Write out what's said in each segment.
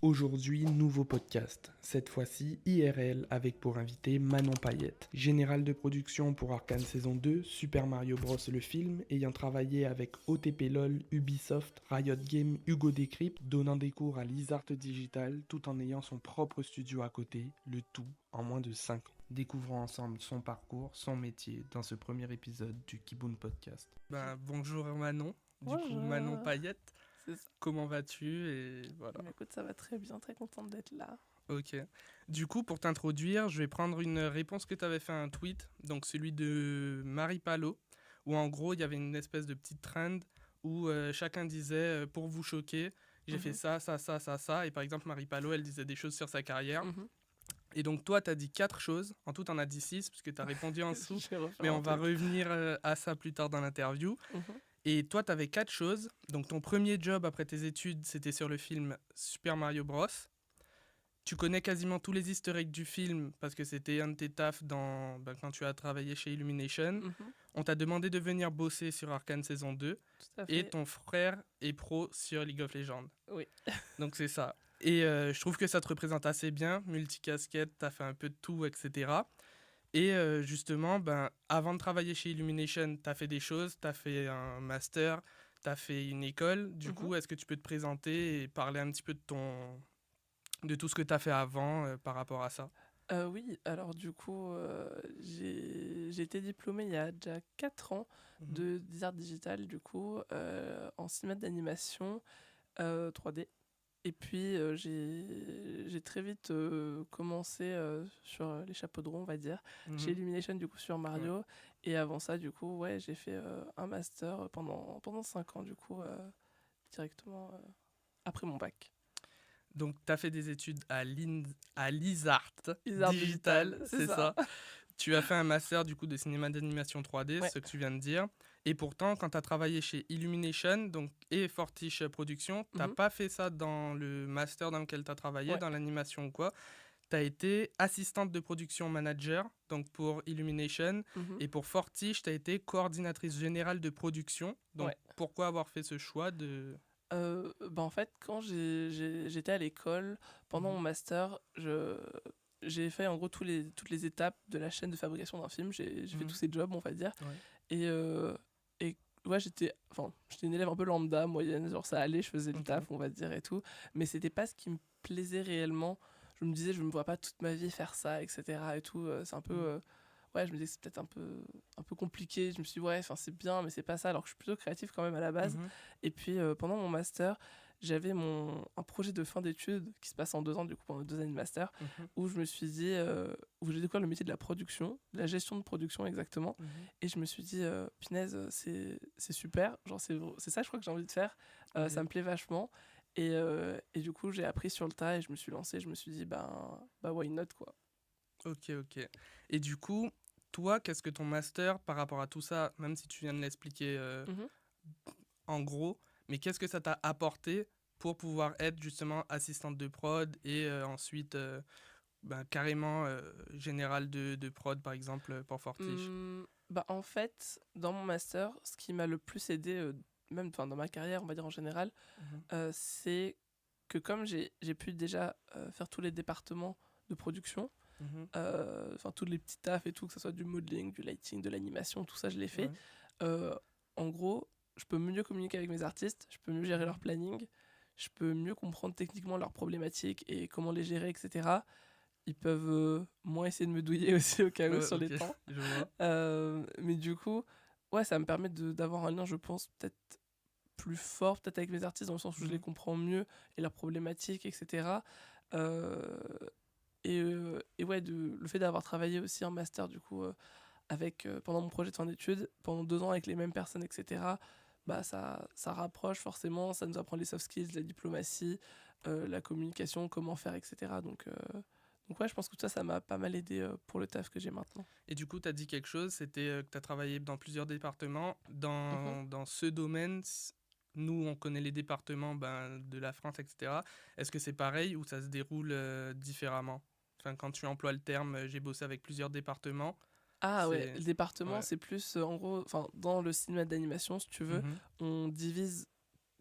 Aujourd'hui, nouveau podcast. Cette fois-ci, IRL avec pour invité Manon Payette, générale de production pour Arcane saison 2, Super Mario Bros le film, ayant travaillé avec OTP LOL, Ubisoft, Riot Games, Hugo Décrypte, donnant des cours à Lizard Digital tout en ayant son propre studio à côté, le tout en moins de 5 ans. Découvrons ensemble son parcours, son métier dans ce premier épisode du Kiboun Podcast. Bonjour Manon, Manon Payette. Comment vas-tu et voilà. Écoute, ça va très bien, très contente d'être là. Ok. Du coup, pour t'introduire, je vais prendre une réponse que tu avais fait à un tweet, donc celui de Marie Palot, où en gros, il y avait une espèce de petite trend où chacun disait pour vous choquer, j'ai fait ça, et par exemple, Marie Palot, elle disait des choses sur sa carrière. Et donc, toi, tu as dit 4 choses. En tout, tu en as dit 6, puisque tu as répondu en dessous. Mais on va revenir à ça plus tard dans l'interview. Et toi, tu avais 4 choses. Donc, ton premier job après tes études, c'était sur le film Super Mario Bros. Tu connais quasiment tous les easter eggs du film parce que c'était un de tes tafs quand tu as travaillé chez Illumination. On t'a demandé de venir bosser sur Arcane saison 2. Et ton frère est pro sur League of Legends. Oui. Donc, c'est ça. Et je trouve que ça te représente assez bien. Multicasquette, t'as fait un peu de tout, etc. Et justement, avant de travailler chez Illumination, t'as fait des choses, t'as fait un master, t'as fait une école. Du coup, est-ce que tu peux te présenter et parler un petit peu de tout ce que t'as fait avant par rapport à ça? Oui, alors du coup, j'ai été diplômée il y a déjà 4 ans de Lizard Digital, du coup, en cinéma d'animation 3D. Et puis, j'ai très vite commencé sur les chapeaux de roue, on va dire, chez Illumination, du coup, sur Mario. Ouais. Et avant ça, du coup, ouais, j'ai fait un master pendant 5 ans, du coup, directement après mon bac. Donc, tu as fait des études à Lizard Digital, c'est ça. Tu as fait un master du coup de cinéma d'animation 3D, Ouais. ce que tu viens de dire. Et pourtant, quand tu as travaillé chez Illumination et Fortiche Productions, tu n'as pas fait ça dans le master dans lequel tu as travaillé, dans l'animation ou quoi. Tu as été assistante de production manager donc pour Illumination. Et pour Fortiche, tu as été coordinatrice générale de production. Donc, pourquoi avoir fait ce choix de... En fait, quand j'étais à l'école, pendant mon master, j'ai fait en gros toutes les étapes de la chaîne de fabrication d'un film. J'ai fait tous ces jobs, on va dire. Et ouais, j'étais une élève un peu lambda, moyenne, genre ça allait, je faisais le taf, on va dire, et tout. Mais c'était pas ce qui me plaisait réellement. Je me disais, je me vois pas toute ma vie faire ça, etc. Et tout. C'est un peu... ouais, je me disais que c'est peut-être un peu compliqué. Je me suis dit, ouais, c'est bien, mais c'est pas ça, alors que je suis plutôt créatif quand même à la base. Et puis, pendant mon master, j'avais un projet de fin d'études qui se passe en 2 ans, du coup, pendant 2 années de master, où je me suis dit, où j'ai découvert le métier de la production, de la gestion de production exactement. Et je me suis dit, punaise, c'est super. Genre, c'est ça, je crois que j'ai envie de faire. Ça me plaît vachement. Et du coup, j'ai appris sur le tas et je me suis lancé. Je me suis dit, why not, quoi. Ok. Et du coup, toi, qu'est-ce que ton master, par rapport à tout ça, même si tu viens de l'expliquer en gros, mais qu'est-ce que ça t'a apporté pour pouvoir être justement assistante de prod et ensuite carrément générale de prod, par exemple, pour Fortiche? En fait, dans mon master, ce qui m'a le plus aidé, même dans ma carrière, on va dire en général, c'est que comme j'ai pu déjà faire tous les départements de production, tous les petits tafs et tout, que ce soit du modeling, du lighting, de l'animation, tout ça, je l'ai fait. En gros, je peux mieux communiquer avec mes artistes, je peux mieux gérer leur planning, je peux mieux comprendre techniquement leurs problématiques et comment les gérer, etc. Ils peuvent moins essayer de me douiller aussi au cas où sur les temps. Je vois. Mais du coup, ouais, ça me permet d'avoir un lien, je pense, peut-être plus fort, peut-être avec mes artistes, dans le sens où je les comprends mieux et leurs problématiques, etc. Et ouais, le fait d'avoir travaillé aussi en master, du coup, pendant mon projet de fin d'études, pendant 2 ans avec les mêmes personnes, etc., ça rapproche forcément, ça nous apprend les soft skills, la diplomatie, la communication, comment faire, etc. Donc ouais, je pense que tout ça m'a pas mal aidé pour le taf que j'ai maintenant. Et du coup, tu as dit quelque chose, c'était que tu as travaillé dans plusieurs départements. Dans ce domaine, nous, on connaît les départements de la France, etc. Est-ce que c'est pareil ou ça se déroule différemment? Enfin, quand tu emploies le terme, j'ai bossé avec plusieurs départements. Ah ouais, le département, c'est plus, en gros, dans le cinéma d'animation, si tu veux, on divise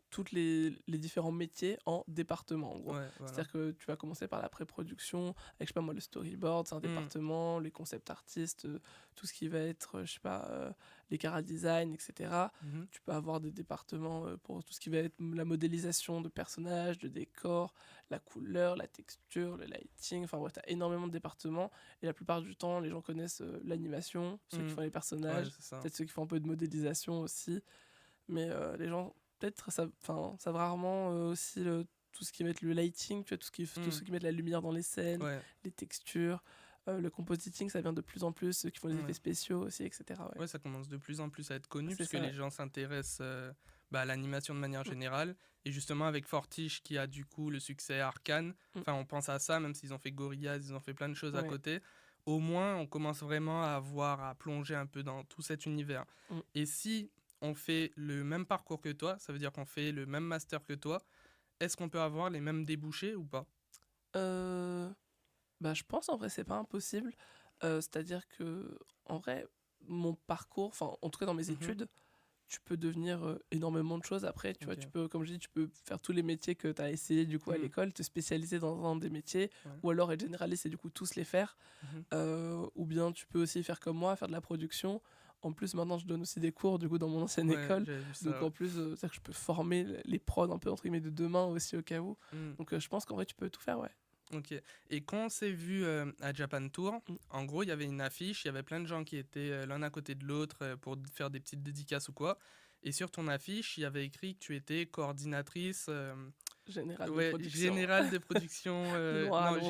toutes les différents métiers en départements, en gros. Ouais, voilà. C'est-à-dire que tu vas commencer par la pré-production, avec, je sais pas moi, le storyboard, c'est un département, les concept artistes, tout ce qui va être, je sais pas, les chara-design, etc. Tu peux avoir des départements pour tout ce qui va être la modélisation de personnages, de décors, la couleur, la texture, le lighting, enfin bref, t'as énormément de départements, et la plupart du temps, les gens connaissent l'animation, ceux qui font les personnages, peut-être ceux qui font un peu de modélisation aussi, mais les gens peut-être savent rarement aussi tout ce qui va être le lighting, tu vois, tout ce qui met de la lumière dans les scènes, les textures, le compositing, ça vient de plus en plus, ceux qui font les effets spéciaux aussi, etc. Ouais, ça commence de plus en plus à être connu, parce que les gens s'intéressent à l'animation de manière générale, et justement avec Fortiche qui a du coup le succès Arcane, enfin on pense à ça, même s'ils ont fait Gorillaz, ils ont fait plein de choses à côté, au moins on commence vraiment à plonger un peu dans tout cet univers. Et si on fait le même parcours que toi, ça veut dire qu'on fait le même master que toi, est-ce qu'on peut avoir les mêmes débouchés ou pas? Je pense en vrai c'est pas impossible. C'est-à-dire que en vrai mon parcours, enfin en tout cas dans mes études, tu peux devenir énormément de choses après, tu vois, tu peux, comme je dis, tu peux faire tous les métiers que tu as essayé du coup à l'école, te spécialiser dans un des métiers, ou alors être généraliste et du coup tous les faire. Ou bien tu peux aussi faire comme moi, faire de la production. En plus maintenant je donne aussi des cours du coup dans mon ancienne école, donc en plus c'est-à-dire que je peux former les prods un peu entre guillemets de demain aussi au cas où. Donc je pense qu'en vrai tu peux tout faire, ouais. Ok. Et quand on s'est vu à Japan Tour, en gros, il y avait une affiche, il y avait plein de gens qui étaient l'un à côté de l'autre pour faire des petites dédicaces ou quoi. Et sur ton affiche, il y avait écrit que tu étais coordinatrice... Générale de production. Générale de production...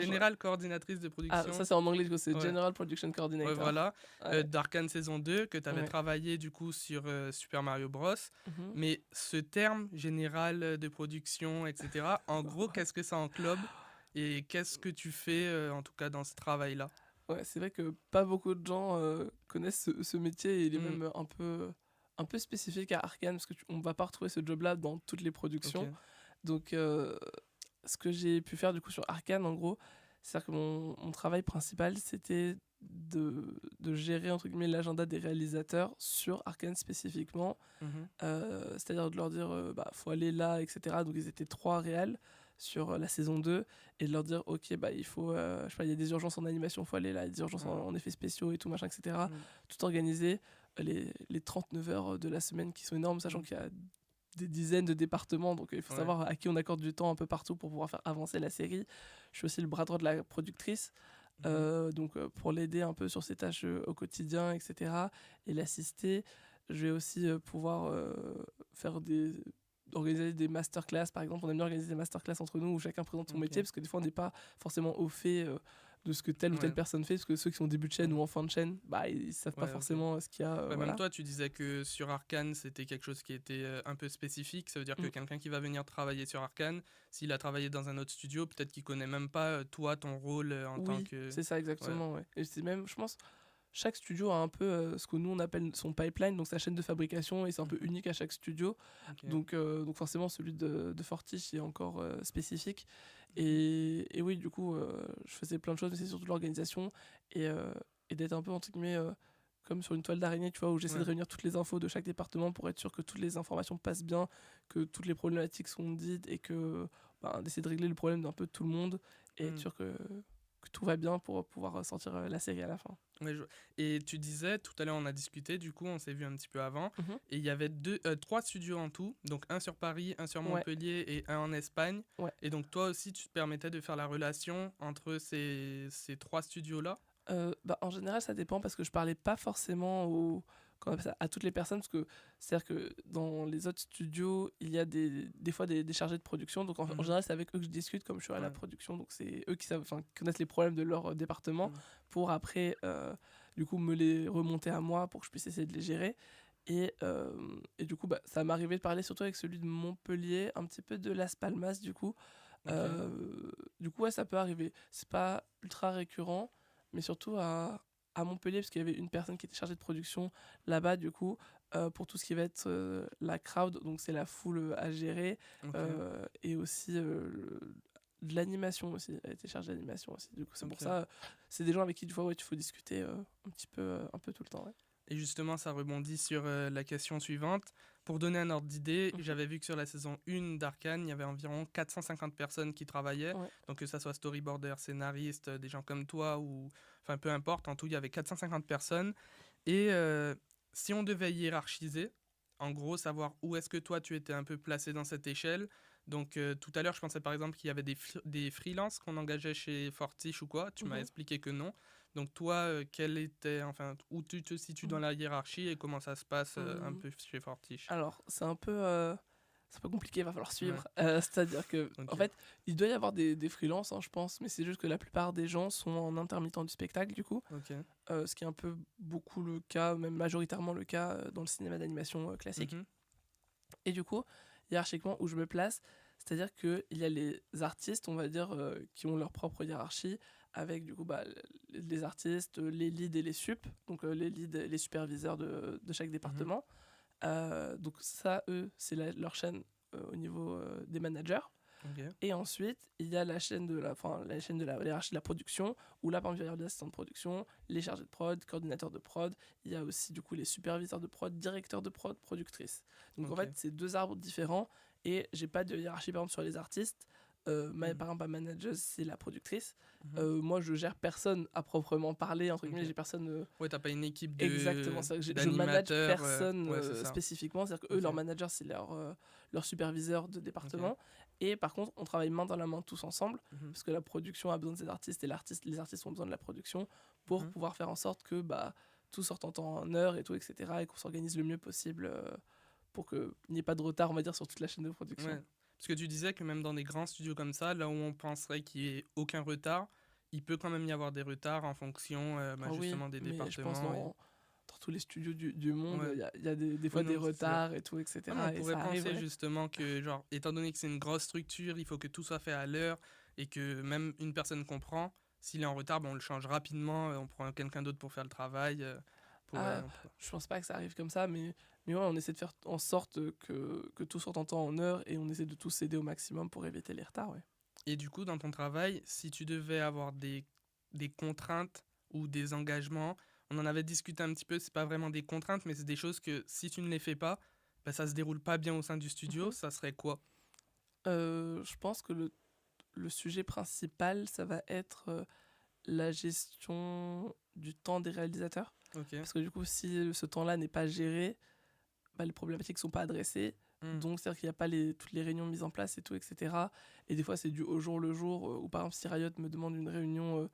générale coordinatrice de production. Ah, ça c'est en anglais, du coup, c'est General Production Coordinator. Ouais, voilà. D'Arcane saison 2, que tu avais travaillé du coup sur Super Mario Bros. Mais ce terme, général de production, etc., en gros, qu'est-ce que ça englobe? Et qu'est-ce que tu fais, en tout cas, dans ce travail-là? Ouais, c'est vrai que pas beaucoup de gens connaissent ce métier, et il est même un peu spécifique à Arcane, parce qu'on va pas retrouver ce job-là dans toutes les productions. Donc, ce que j'ai pu faire du coup sur Arcane, en gros, c'est-à-dire que mon travail principal, c'était de gérer entre guillemets l'agenda des réalisateurs sur Arcane spécifiquement. C'est-à-dire de leur dire, faut aller là, etc. Donc, ils étaient 3 réals sur la saison 2, et de leur dire ok, il faut je sais pas, il y a des urgences en animation, il faut aller là, il y a des urgences en effets spéciaux et tout machin, etc. Tout organiser, les 39 heures de la semaine qui sont énormes, sachant qu'il y a des dizaines de départements, donc il faut savoir à qui on accorde du temps un peu partout pour pouvoir faire avancer la série. Je suis aussi le bras droit de la productrice, donc pour l'aider un peu sur ses tâches au quotidien, etc., et l'assister. Je vais aussi pouvoir organiser des masterclass, par exemple. On aime bien organiser des masterclass entre nous où chacun présente son métier, parce que des fois on n'est pas forcément au fait de ce que telle ou telle personne fait, parce que ceux qui sont au début de chaîne ou en fin de chaîne, ils savent pas forcément ce qu'il y a. Même voilà. toi, tu disais que sur Arcane, c'était quelque chose qui était un peu spécifique. Ça veut dire que quelqu'un qui va venir travailler sur Arcane, s'il a travaillé dans un autre studio, peut-être qu'il connaît même pas toi, ton rôle en tant que... c'est ça exactement. Ouais. Et c'est même, je pense, chaque studio a un peu ce que nous on appelle son pipeline, donc sa chaîne de fabrication, et c'est un peu unique à chaque studio. Donc forcément celui de Fortiche est encore spécifique. Et oui, du coup, je faisais plein de choses, mais c'est surtout l'organisation et d'être un peu entre guillemets comme sur une toile d'araignée, tu vois, où j'essaie de réunir toutes les infos de chaque département pour être sûr que toutes les informations passent bien, que toutes les problématiques sont dites, et que d'essayer de régler le problème d'un peu tout le monde, et être sûr que tout va bien pour pouvoir sortir la série à la fin. Et tu disais, tout à l'heure on a discuté, du coup on s'est vu un petit peu avant, et il y avait 3 studios en tout, donc un sur Paris, un sur Montpellier et un en Espagne. Et donc toi aussi tu te permettais de faire la relation entre ces 3 studios-là? En général ça dépend, parce que je parlais pas forcément à toutes les personnes, parce que c'est-à-dire que dans les autres studios il y a des fois des chargés de production, donc en général c'est avec eux que je discute, comme je suis à la production, donc c'est eux qui connaissent les problèmes de leur département, pour après du coup me les remonter à moi pour que je puisse essayer de les gérer. Et du coup ça m'arrivait de parler surtout avec celui de Montpellier, un petit peu de Las Palmas du coup. Du coup ça peut arriver, c'est pas ultra récurrent, mais surtout à Montpellier, parce qu'il y avait une personne qui était chargée de production là-bas, du coup, pour tout ce qui va être la crowd, donc c'est la foule à gérer, et aussi de l'animation aussi, elle était chargée d'animation aussi. Du coup, c'est pour ça, c'est des gens avec qui, du coup, il faut discuter un peu tout le temps. Ouais. Et justement, ça rebondit sur la question suivante. Pour donner un ordre d'idée, j'avais vu que sur la saison 1 d'Arcane, il y avait environ 450 personnes qui travaillaient. Ouais. Donc que ça soit storyboarder, scénariste, des gens comme toi, ou enfin peu importe, en tout il y avait 450 personnes. Et si on devait hiérarchiser, en gros savoir où est-ce que toi tu étais un peu placé dans cette échelle. Donc tout à l'heure je pensais par exemple qu'il y avait des freelances qu'on engageait chez Fortiche ou quoi. Tu m'as expliqué que non. Donc toi, quel était, enfin, où tu te situes dans la hiérarchie et comment ça se passe un peu chez Fortiche? Alors, c'est un peu compliqué, il va falloir suivre. C'est-à-dire que, Ok. en fait, il doit y avoir des freelances, hein, je pense, mais c'est juste que la plupart des gens sont en intermittent du spectacle, du coup. Ok. Ce qui est un peu beaucoup le cas, même majoritairement le cas dans le cinéma d'animation classique. Mhm. Et du coup, hiérarchiquement, où je me place, c'est-à-dire qu'il y a les artistes, on va dire, qui ont leur propre hiérarchie, avec du coup les artistes, les leads et les sup, donc les leads et les superviseurs de chaque département. Donc ça, eux, c'est leur chaîne au niveau des managers. Ok. Et ensuite, il y a la chaîne de la chaîne de la hiérarchie de la production, où là, par exemple, il va y avoir des assistants de production, les chargés de prod, coordinateurs de prod. Il y a aussi, du coup, les superviseurs de prod, directeurs de prod, productrices. Donc, en fait, c'est deux arbres différents. Et j'ai pas de hiérarchie, par exemple, sur les artistes. Par exemple, ma manageuse, c'est la productrice. Moi, je gère personne à proprement parler, entre guillemets, j'ai personne. Ouais, t'as pas une équipe de. Exactement, je manage personne spécifiquement. C'est-à-dire qu'eux, leur manager, c'est leur superviseur de département. Et par contre, on travaille main dans la main tous ensemble, parce que la production a besoin de ces artistes et les artistes ont besoin de la production pour pouvoir faire en sorte que tout sorte en temps, en heure et tout, etc. Et qu'on s'organise le mieux possible pour qu'il n'y ait pas de retard, on va dire, sur toute la chaîne de production. Ouais. Parce que tu disais que même dans des grands studios comme ça, là où on penserait qu'il n'y ait aucun retard, il peut quand même y avoir des retards en fonction justement des départements. Je pense dans tous les studios du monde, il y a des fois des retards et tout, etc. On pourrait penser arrive, justement que, genre, étant donné que c'est une grosse structure, il faut que tout soit fait à l'heure et que même une personne comprend. S'il est en retard, on le change rapidement, on prend quelqu'un d'autre pour faire le travail. Je pense pas que ça arrive comme ça, mais ouais, on essaie de faire en sorte que tout sorte en temps, en heure, et on essaie de tous s'aider au maximum pour éviter les retards. Ouais. Et du coup, dans ton travail, si tu devais avoir des contraintes ou des engagements, on en avait discuté un petit peu, c'est pas vraiment des contraintes, mais c'est des choses que si tu ne les fais pas, ça se déroule pas bien au sein du studio, ça serait quoi? Je pense que le sujet principal, ça va être la gestion du temps des réalisateurs. Parce que du coup, si ce temps-là n'est pas géré, les problématiques ne sont pas adressées. Donc, c'est-à-dire qu'il n'y a pas toutes les réunions mises en place et tout, etc. Et des fois, c'est du au jour le jour, ou par exemple, si Riot me demande une réunion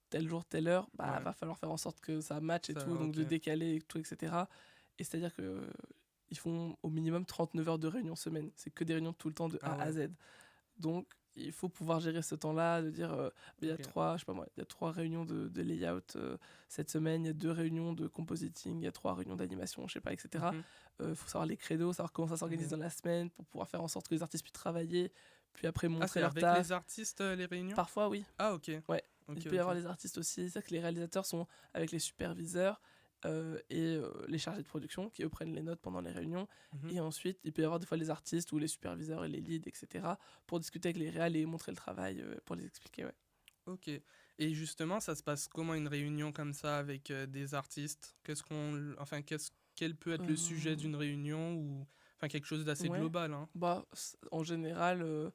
tel jour, telle heure, va falloir faire en sorte que ça matche et tout, donc de décaler et tout, etc. Et c'est-à-dire qu'ils font au minimum 39 heures de réunion semaine. C'est que des réunions tout le temps de A à Z. Donc, il faut pouvoir gérer ce temps-là, de dire il y a trois réunions de layout cette semaine, il y a 2 réunions de compositing, il y a 3 réunions d'animation, je sais pas, etc. Faut savoir les credos, savoir comment ça s'organise dans la semaine pour pouvoir faire en sorte que les artistes puissent travailler, puis après montrer leur taf. C'est avec les artistes les réunions? Parfois, oui. Ah, ok. Ouais. Il peut y avoir les artistes aussi, c'est-à-dire que les réalisateurs sont avec les superviseurs et les chargés de production qui eux prennent les notes pendant les réunions. Et ensuite, il peut y avoir des fois les artistes ou les superviseurs et les leads, etc. pour discuter avec les réals et montrer le travail pour les expliquer. Ouais. Ok. Et justement, ça se passe comment une réunion comme ça avec des artistes? Quel peut être le sujet d'une réunion ou quelque chose d'assez global, hein? En général,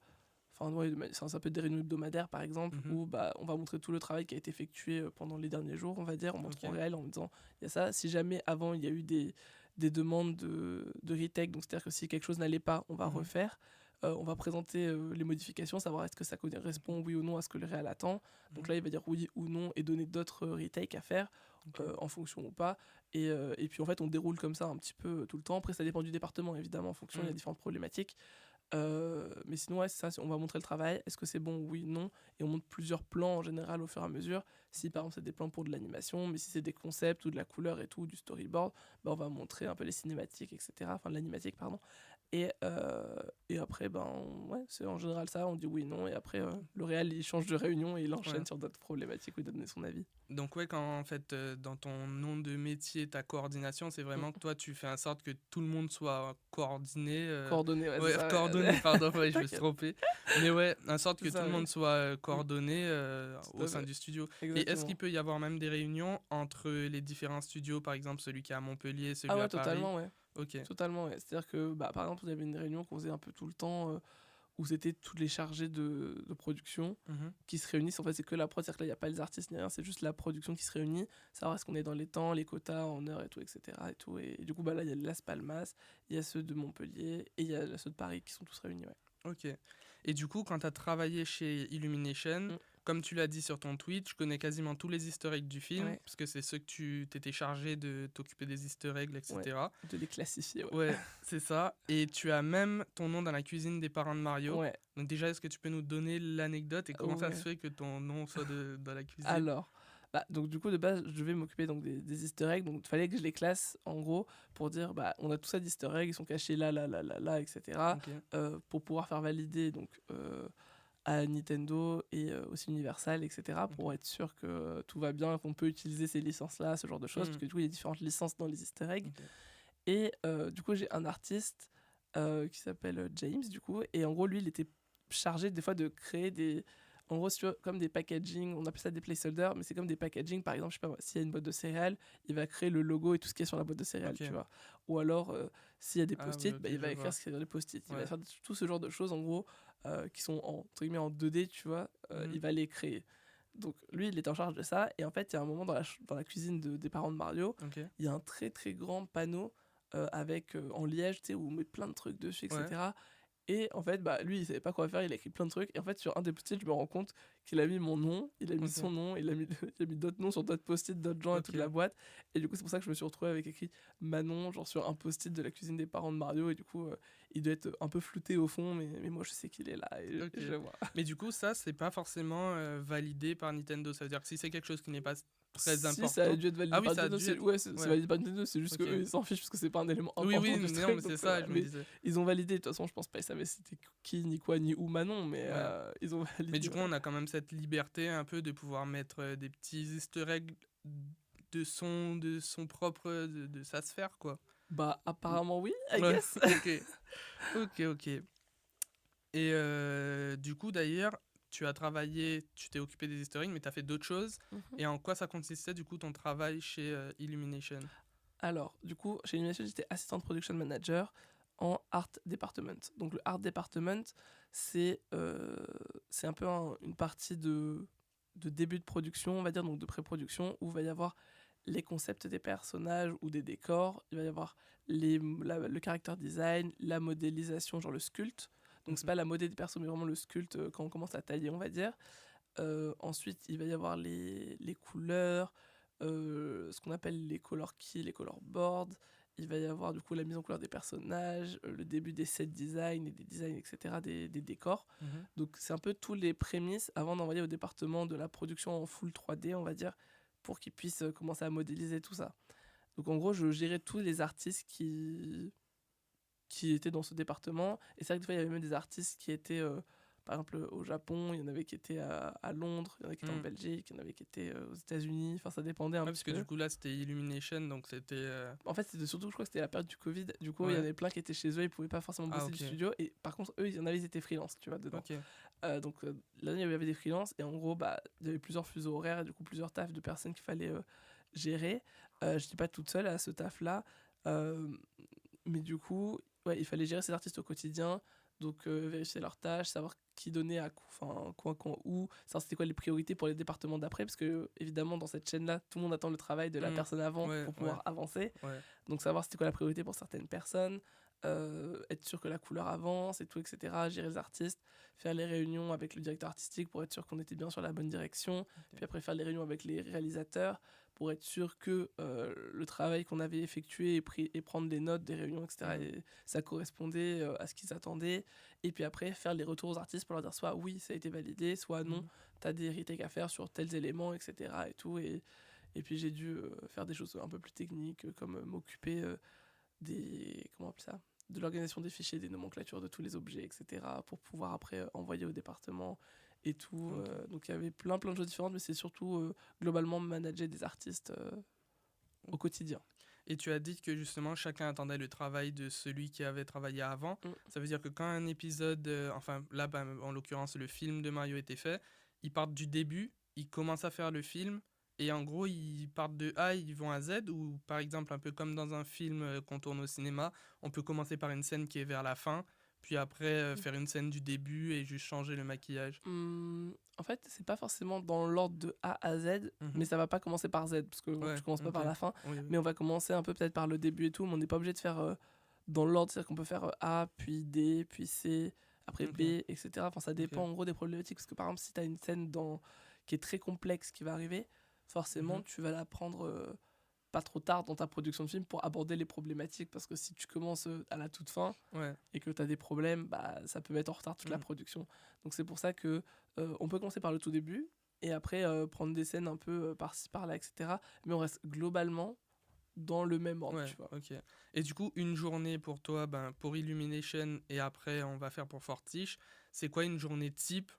ça peut être des réunions hebdomadaires par exemple, où on va montrer tout le travail qui a été effectué pendant les derniers jours, on va dire, on montre en réel en disant il y a ça. Si jamais avant il y a eu des demandes de retake, donc c'est-à-dire que si quelque chose n'allait pas, on va refaire. On va présenter les modifications, savoir est-ce que ça correspond oui ou non à ce que le réel attend. Donc là, il va dire oui ou non et donner d'autres retakes à faire en fonction ou pas. Et puis en fait, on déroule comme ça un petit peu tout le temps. Après, ça dépend du département, évidemment, en fonction, il y a différentes problématiques. Mais sinon, c'est ça, on va montrer le travail. Est-ce que c'est bon, oui, non. Et on montre plusieurs plans en général au fur et à mesure. Si par exemple, c'est des plans pour de l'animation, mais si c'est des concepts ou de la couleur et tout, du storyboard, on va montrer un peu les cinématiques, etc. Enfin, l'animatique, pardon. Et après, c'est en général ça, on dit oui, non, et après, le réel, il change de réunion et il enchaîne sur d'autres problématiques où il donne son avis. Donc quand en fait, dans ton nom de métier, ta coordination, c'est vraiment que toi, tu fais en sorte que tout le monde soit coordonné. Coordonné, c'est ça. Coordonné, pardon, je me suis trompé. Mais en sorte que tout le monde soit coordonné au sein du studio. Exactement. Et est-ce qu'il peut y avoir même des réunions entre les différents studios, par exemple celui qui est à Montpellier, celui à Paris? Totalement, ouais. Ok. Totalement, ouais. C'est-à-dire que, bah, par exemple, il y avait une réunion qu'on faisait un peu tout le temps, où c'était tous les chargés de production Mhm. qui se réunissent. En fait, c'est que la prod, c'est-à-dire que là, il n'y a pas les artistes ni rien, c'est juste la production qui se réunit, savoir est-ce qu'on est dans les temps, les quotas en heure et tout, etc. Et, tout. Et du coup, bah, là, il y a Las Palmas, il y a ceux de Montpellier et il y a ceux de Paris qui sont tous réunis, ouais. Ok. Et du coup, quand tu as travaillé chez Illumination, Mm. comme tu l'as dit sur ton tweet, je connais quasiment tous les easter eggs du film, Ouais, parce que c'est ceux que tu t'étais chargé de t'occuper des easter eggs, ouais, etc. de les classifier, ouais. Ouais, c'est ça. Et tu as même ton nom dans la cuisine des parents de Mario. Ouais, Donc déjà, est-ce que tu peux nous donner l'anecdote et comment ça se ouais. fait que ton nom soit dans la cuisine? Alors, bah, donc du coup, de base, je devais m'occuper donc des easter eggs, donc il fallait que je les classe, en gros, pour dire, bah, on a tout ça d'easter eggs, ils sont cachés là, là, là, là, là, etc. Ok. Pour pouvoir faire valider, donc, à Nintendo et aussi Universal, etc., pour Ok. être sûr que tout va bien, qu'on peut utiliser ces licences-là, ce genre de choses, parce Hmm. que du coup, il y a différentes licences dans les easter eggs. Ok. Et du coup, j'ai un artiste qui s'appelle James, du coup, et en gros, lui, il était chargé des fois de créer des. En gros, si tu veux, comme des packaging, on appelle ça des placeholders, mais c'est comme des packaging. Par exemple, je sais pas moi, s'il y a une boîte de céréales, il va créer le logo et tout ce qui est sur la boîte de céréales, Ok. tu vois. Ou alors, s'il y a des Ah oui, post-it, ok, bah, il je va écrire vois. ce qu'il y a dans les post-it. Il va Ouais. faire tout ce genre de choses, en gros, qui sont entre guillemets en 2D, tu vois. Mhm. Il va les créer. Donc, lui, il est en charge de ça. Et en fait, il y a un moment dans la cuisine des parents de Mario, Ok. il y a un très très grand panneau avec en liège, tu sais, où on met plein de trucs dessus, Ouais. etc. Et en fait, bah, lui, il savait pas quoi faire, il a écrit plein de trucs. Et en fait, sur un des post-it, je me rends compte qu'il a mis mon nom, il a mis Ok. son nom, il a mis d'autres noms sur d'autres post-it, d'autres gens et toute la Ok. boîte. Et du coup, c'est pour ça que je me suis retrouvé avec écrit Manon, genre sur un post-it de la cuisine des parents de Mario. Et du coup, il doit être un peu flouté au fond, mais moi, je sais qu'il est là et Ok. je le vois. Mais du coup, ça, c'est pas forcément validé par Nintendo. Ça veut dire que si c'est quelque chose qui n'est pas très Si, ça a important. dû être Ah validé oui, par ça a Nintendo, dû être. ouais, c'est Ouais. validé par Nintendo, c'est juste que Ok. eux ils s'en fichent parce que c'est pas un élément Oui, important oui, du non, truc. mais c'est Donc, ça, voilà. je me Mais disais. ils ont validé, de toute façon, je pense pas, ils savaient c'était qui, ni quoi, ni où Manon, mais Ouais. ils ont Mais validé, du coup, ouais. on a quand même cette liberté un peu de pouvoir mettre des petits easter eggs de son propre, de sa sphère, quoi. Bah, apparemment, oui, I Ouais, guess. ok. Ok, ok. Et du coup, d'ailleurs, tu t'es occupé des easter eggs, mais tu as fait d'autres choses. Mhm. Et en quoi ça consistait, du coup, ton travail chez Illumination? Alors, du coup, chez Illumination, j'étais assistant production manager en art department. Donc, le art department, c'est un peu une partie de début de production, on va dire, donc de pré-production, où il va y avoir les concepts des personnages ou des décors, il va y avoir le character design, la modélisation, genre le sculpte. Donc, c'est Mhm. pas la modé des persos, mais vraiment le sculpte quand on commence à tailler, on va dire. Ensuite, il va y avoir les couleurs, ce qu'on appelle les color keys, les color boards. Il va y avoir du coup la mise en couleur des personnages, le début des set design et des designs, etc., des décors. Mhm. Donc c'est un peu tous les prémices avant d'envoyer au département de la production en full 3D, on va dire, pour qu'ils puissent commencer à modéliser tout ça. Donc en gros, je gérais tous les artistes qui étaient dans ce département. Et c'est vrai que des fois, il y avait même des artistes qui étaient, par exemple, au Japon, il y en avait qui étaient à Londres, il y en avait qui étaient en Mhm. Belgique, il y en avait qui étaient aux États-Unis. Enfin, ça dépendait un Ouais, parce petit que du peu. coup, là, c'était Illumination, donc c'était. En fait, c'était surtout, je crois que c'était la période du Covid. Du coup, il y en Ouais. avait plein qui étaient chez eux, ils pouvaient pas forcément Ah, bosser du ok. studio. Et par contre, eux, il y en avait, ils étaient freelance, tu vois, dedans. Ok. Donc là, il y avait des freelances. Et en gros, bah, il y avait plusieurs fuseaux horaires et du coup, plusieurs tafs de personnes qu'il fallait gérer. Je n'étais pas toute seule à ce taf-là. Euh, mais du coup, ouais, il fallait gérer ces artistes au quotidien, donc vérifier leurs tâches, savoir qui donnait à enfin, quoi, quand, où, savoir c'était quoi les priorités pour les départements d'après, parce que évidemment, dans cette chaîne-là, tout le monde attend le travail de la Mhm. personne avant Ouais, pour ouais, pouvoir avancer. ouais. Donc savoir c'était quoi la priorité pour certaines personnes, être sûr que la couleur avance et tout, etc. Gérer les artistes, faire les réunions avec le directeur artistique pour être sûr qu'on était bien sur la bonne direction, puis après faire les réunions avec les réalisateurs pour être sûr que le travail qu'on avait effectué et prendre des notes des réunions, etc., Mhm. et ça correspondait à ce qu'ils attendaient. Et puis après, faire les retours aux artistes pour leur dire soit oui, ça a été validé, soit non, Mhm. t'as des retakes à faire sur tels éléments, etc. Et tout. Et puis j'ai dû faire des choses un peu plus techniques, comme m'occuper comment on appelle ça, de l'organisation des fichiers, des nomenclatures de tous les objets, etc., pour pouvoir après envoyer au département et tout. Ok. Donc il y avait plein de choses différentes, mais c'est surtout globalement manager des artistes au quotidien. Et tu as dit que justement chacun attendait le travail de celui qui avait travaillé avant. Mm. Ça veut dire que quand un épisode, enfin là en l'occurrence le film de Mario était fait, ils partent du début, ils commencent à faire le film Et en gros, ils partent de A, ils vont à Z, ou par exemple, un peu comme dans un film qu'on tourne au cinéma, on peut commencer par une scène qui est vers la fin, puis après faire une scène du début et juste changer le maquillage. En fait, c'est pas forcément dans l'ordre de A à Z, mais ça va pas commencer par Z, parce que Ouais, tu commences pas ok. par la fin, Oui, oui. mais on va commencer un peu peut-être par le début et tout, mais on n'est pas obligé de faire dans l'ordre, c'est-à-dire qu'on peut faire A, puis D, puis C, après Ok. B, etc. Enfin, ça dépend en gros des problématiques, parce que par exemple, si tu as une scène qui est très complexe qui va arriver, forcément, tu vas la prendre pas trop tard dans ta production de film pour aborder les problématiques, parce que si tu commences à la toute fin Ouais. et que tu as des problèmes, bah, ça peut mettre en retard toute la production. Donc c'est pour ça que on peut commencer par le tout début et après prendre des scènes un peu par-ci par-là, etc. Mais on reste globalement dans le même ordre, Ouais, tu vois. ok. Et du coup, une journée pour toi, pour Illumination, et après on va faire pour Fortiche, c'est quoi une journée type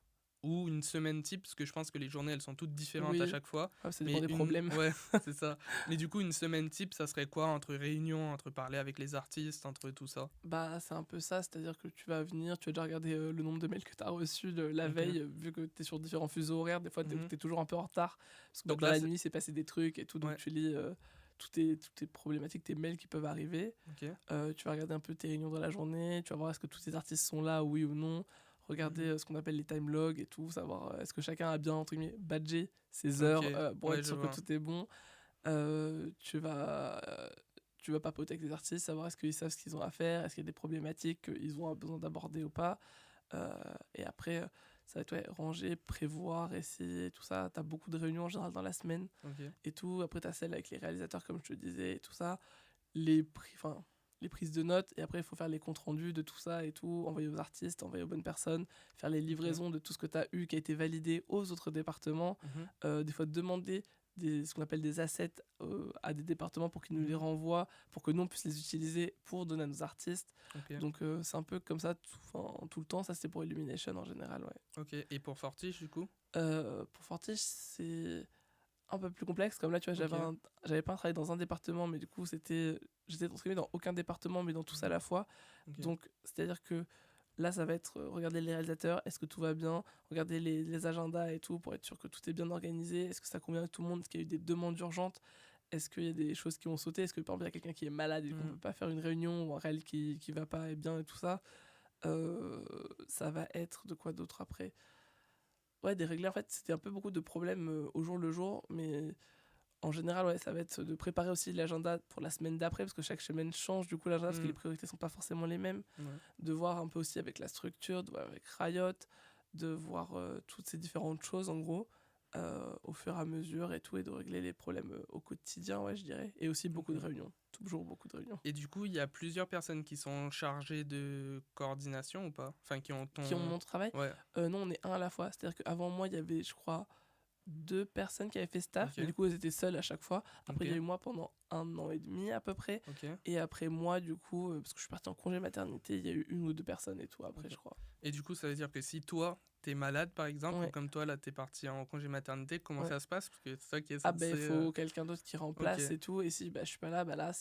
ou une semaine type? Parce que je pense que les journées, elles sont toutes différentes à Oui, chaque fois. ouais, ça dépend Mais des problèmes. ouais, c'est ça. Mais du coup, une semaine type, ça serait quoi entre réunions, entre parler avec les artistes, entre tout ça? Bah, c'est un peu ça, c'est-à-dire que tu vas venir, tu vas déjà regarder le nombre de mails que tu as reçus la Ok. veille, vu que tu es sur différents fuseaux horaires, des fois tu Mhm. es toujours un peu en retard, parce que bah, Donc dans là, la c'est... nuit, c'est passé des trucs et tout, donc Ouais, tu lis toutes tes problématiques, tes mails qui peuvent arriver. ok. Tu vas regarder un peu tes réunions dans la journée, tu vas voir est-ce que tous tes artistes sont là, oui ou non. Regarder ce qu'on appelle les time logs et tout, savoir est-ce que chacun a bien, entre guillemets, badgé ses Ok, heures pour ouais, être je sûr que vois. tout est bon. Tu vas papoter avec les artistes, savoir est-ce qu'ils savent ce qu'ils ont à faire, est-ce qu'il y a des problématiques qu'ils ont besoin d'aborder ou pas. Et après, ça va être ranger, prévoir, essayer, tout ça. Tu as beaucoup de réunions en général dans la semaine Ok. et tout. Après, tu as celle avec les réalisateurs, comme je te disais, et tout ça. Les prises de notes, et après, il faut faire les comptes rendus de tout ça et tout, envoyer aux artistes, envoyer aux bonnes personnes, faire les livraisons de tout ce que tu as eu qui a été validé aux autres départements. Mhm. Des fois, demander ce qu'on appelle des assets à des départements pour qu'ils nous les Mhm. renvoient, pour que nous on puisse les utiliser pour donner à nos artistes. Ok. Donc c'est un peu comme ça tout le temps. Ça, c'est pour Illumination en général, ouais. Ok. Et pour Fortiche, du coup? Pour Fortiche, c'est un peu plus complexe. Comme là, tu vois, Ok. j'avais pas travaillé dans un département, mais du coup, j'étais transcrit dans aucun département, mais dans tous à la fois. Ok. Donc, c'est-à-dire que là, ça va être regarder les réalisateurs, est-ce que tout va bien, regarder les agendas et tout pour être sûr que tout est bien organisé, est-ce que ça convient à tout le monde, est-ce qu'il y a eu des demandes urgentes, est-ce qu'il y a des choses qui ont sauté, est-ce que par exemple il y a quelqu'un qui est malade et du coup on peut pas faire une réunion ou un réel qui va pas et bien et tout ça. Ça va être de quoi d'autre après. Ouais, des réglages, en fait, c'était un peu beaucoup de problèmes au jour le jour, mais en général, ouais, ça va être de préparer aussi l'agenda pour la semaine d'après, parce que chaque semaine change du coup l'agenda, parce que les priorités sont pas forcément les mêmes. Ouais. De voir un peu aussi avec la structure, de voir avec Riot, de voir toutes ces différentes choses en gros, au fur et à mesure et tout, et de régler les problèmes au quotidien, ouais, je dirais. Et aussi beaucoup de Ok. réunions, toujours beaucoup de réunions. Et du coup, il y a plusieurs personnes qui sont chargées de coordination ou pas? Enfin, qui ont Qui ont ton... mon travail. Ouais, Non, on est un à la fois. C'est-à-dire qu'avant moi, il y avait, je crois, deux personnes qui avaient fait staff, ok, mais du coup elles étaient seules à chaque fois. Après ok, il y a eu moi pendant 1 an et demi à peu près, ok, et après moi du coup, parce que je suis partie en congé maternité, il y a eu une ou deux personnes et tout après, ok. je crois. Et du coup, ça veut dire que si toi, t'es malade, par exemple, ou Ouais, comme toi, là, t'es parti en congé maternité, comment ouais. ça se passe? Parce que c'est ça qui est Ah ben il censé... faut quelqu'un d'autre qui Ok, remplace et tout, et si bah, je suis pas là, bah là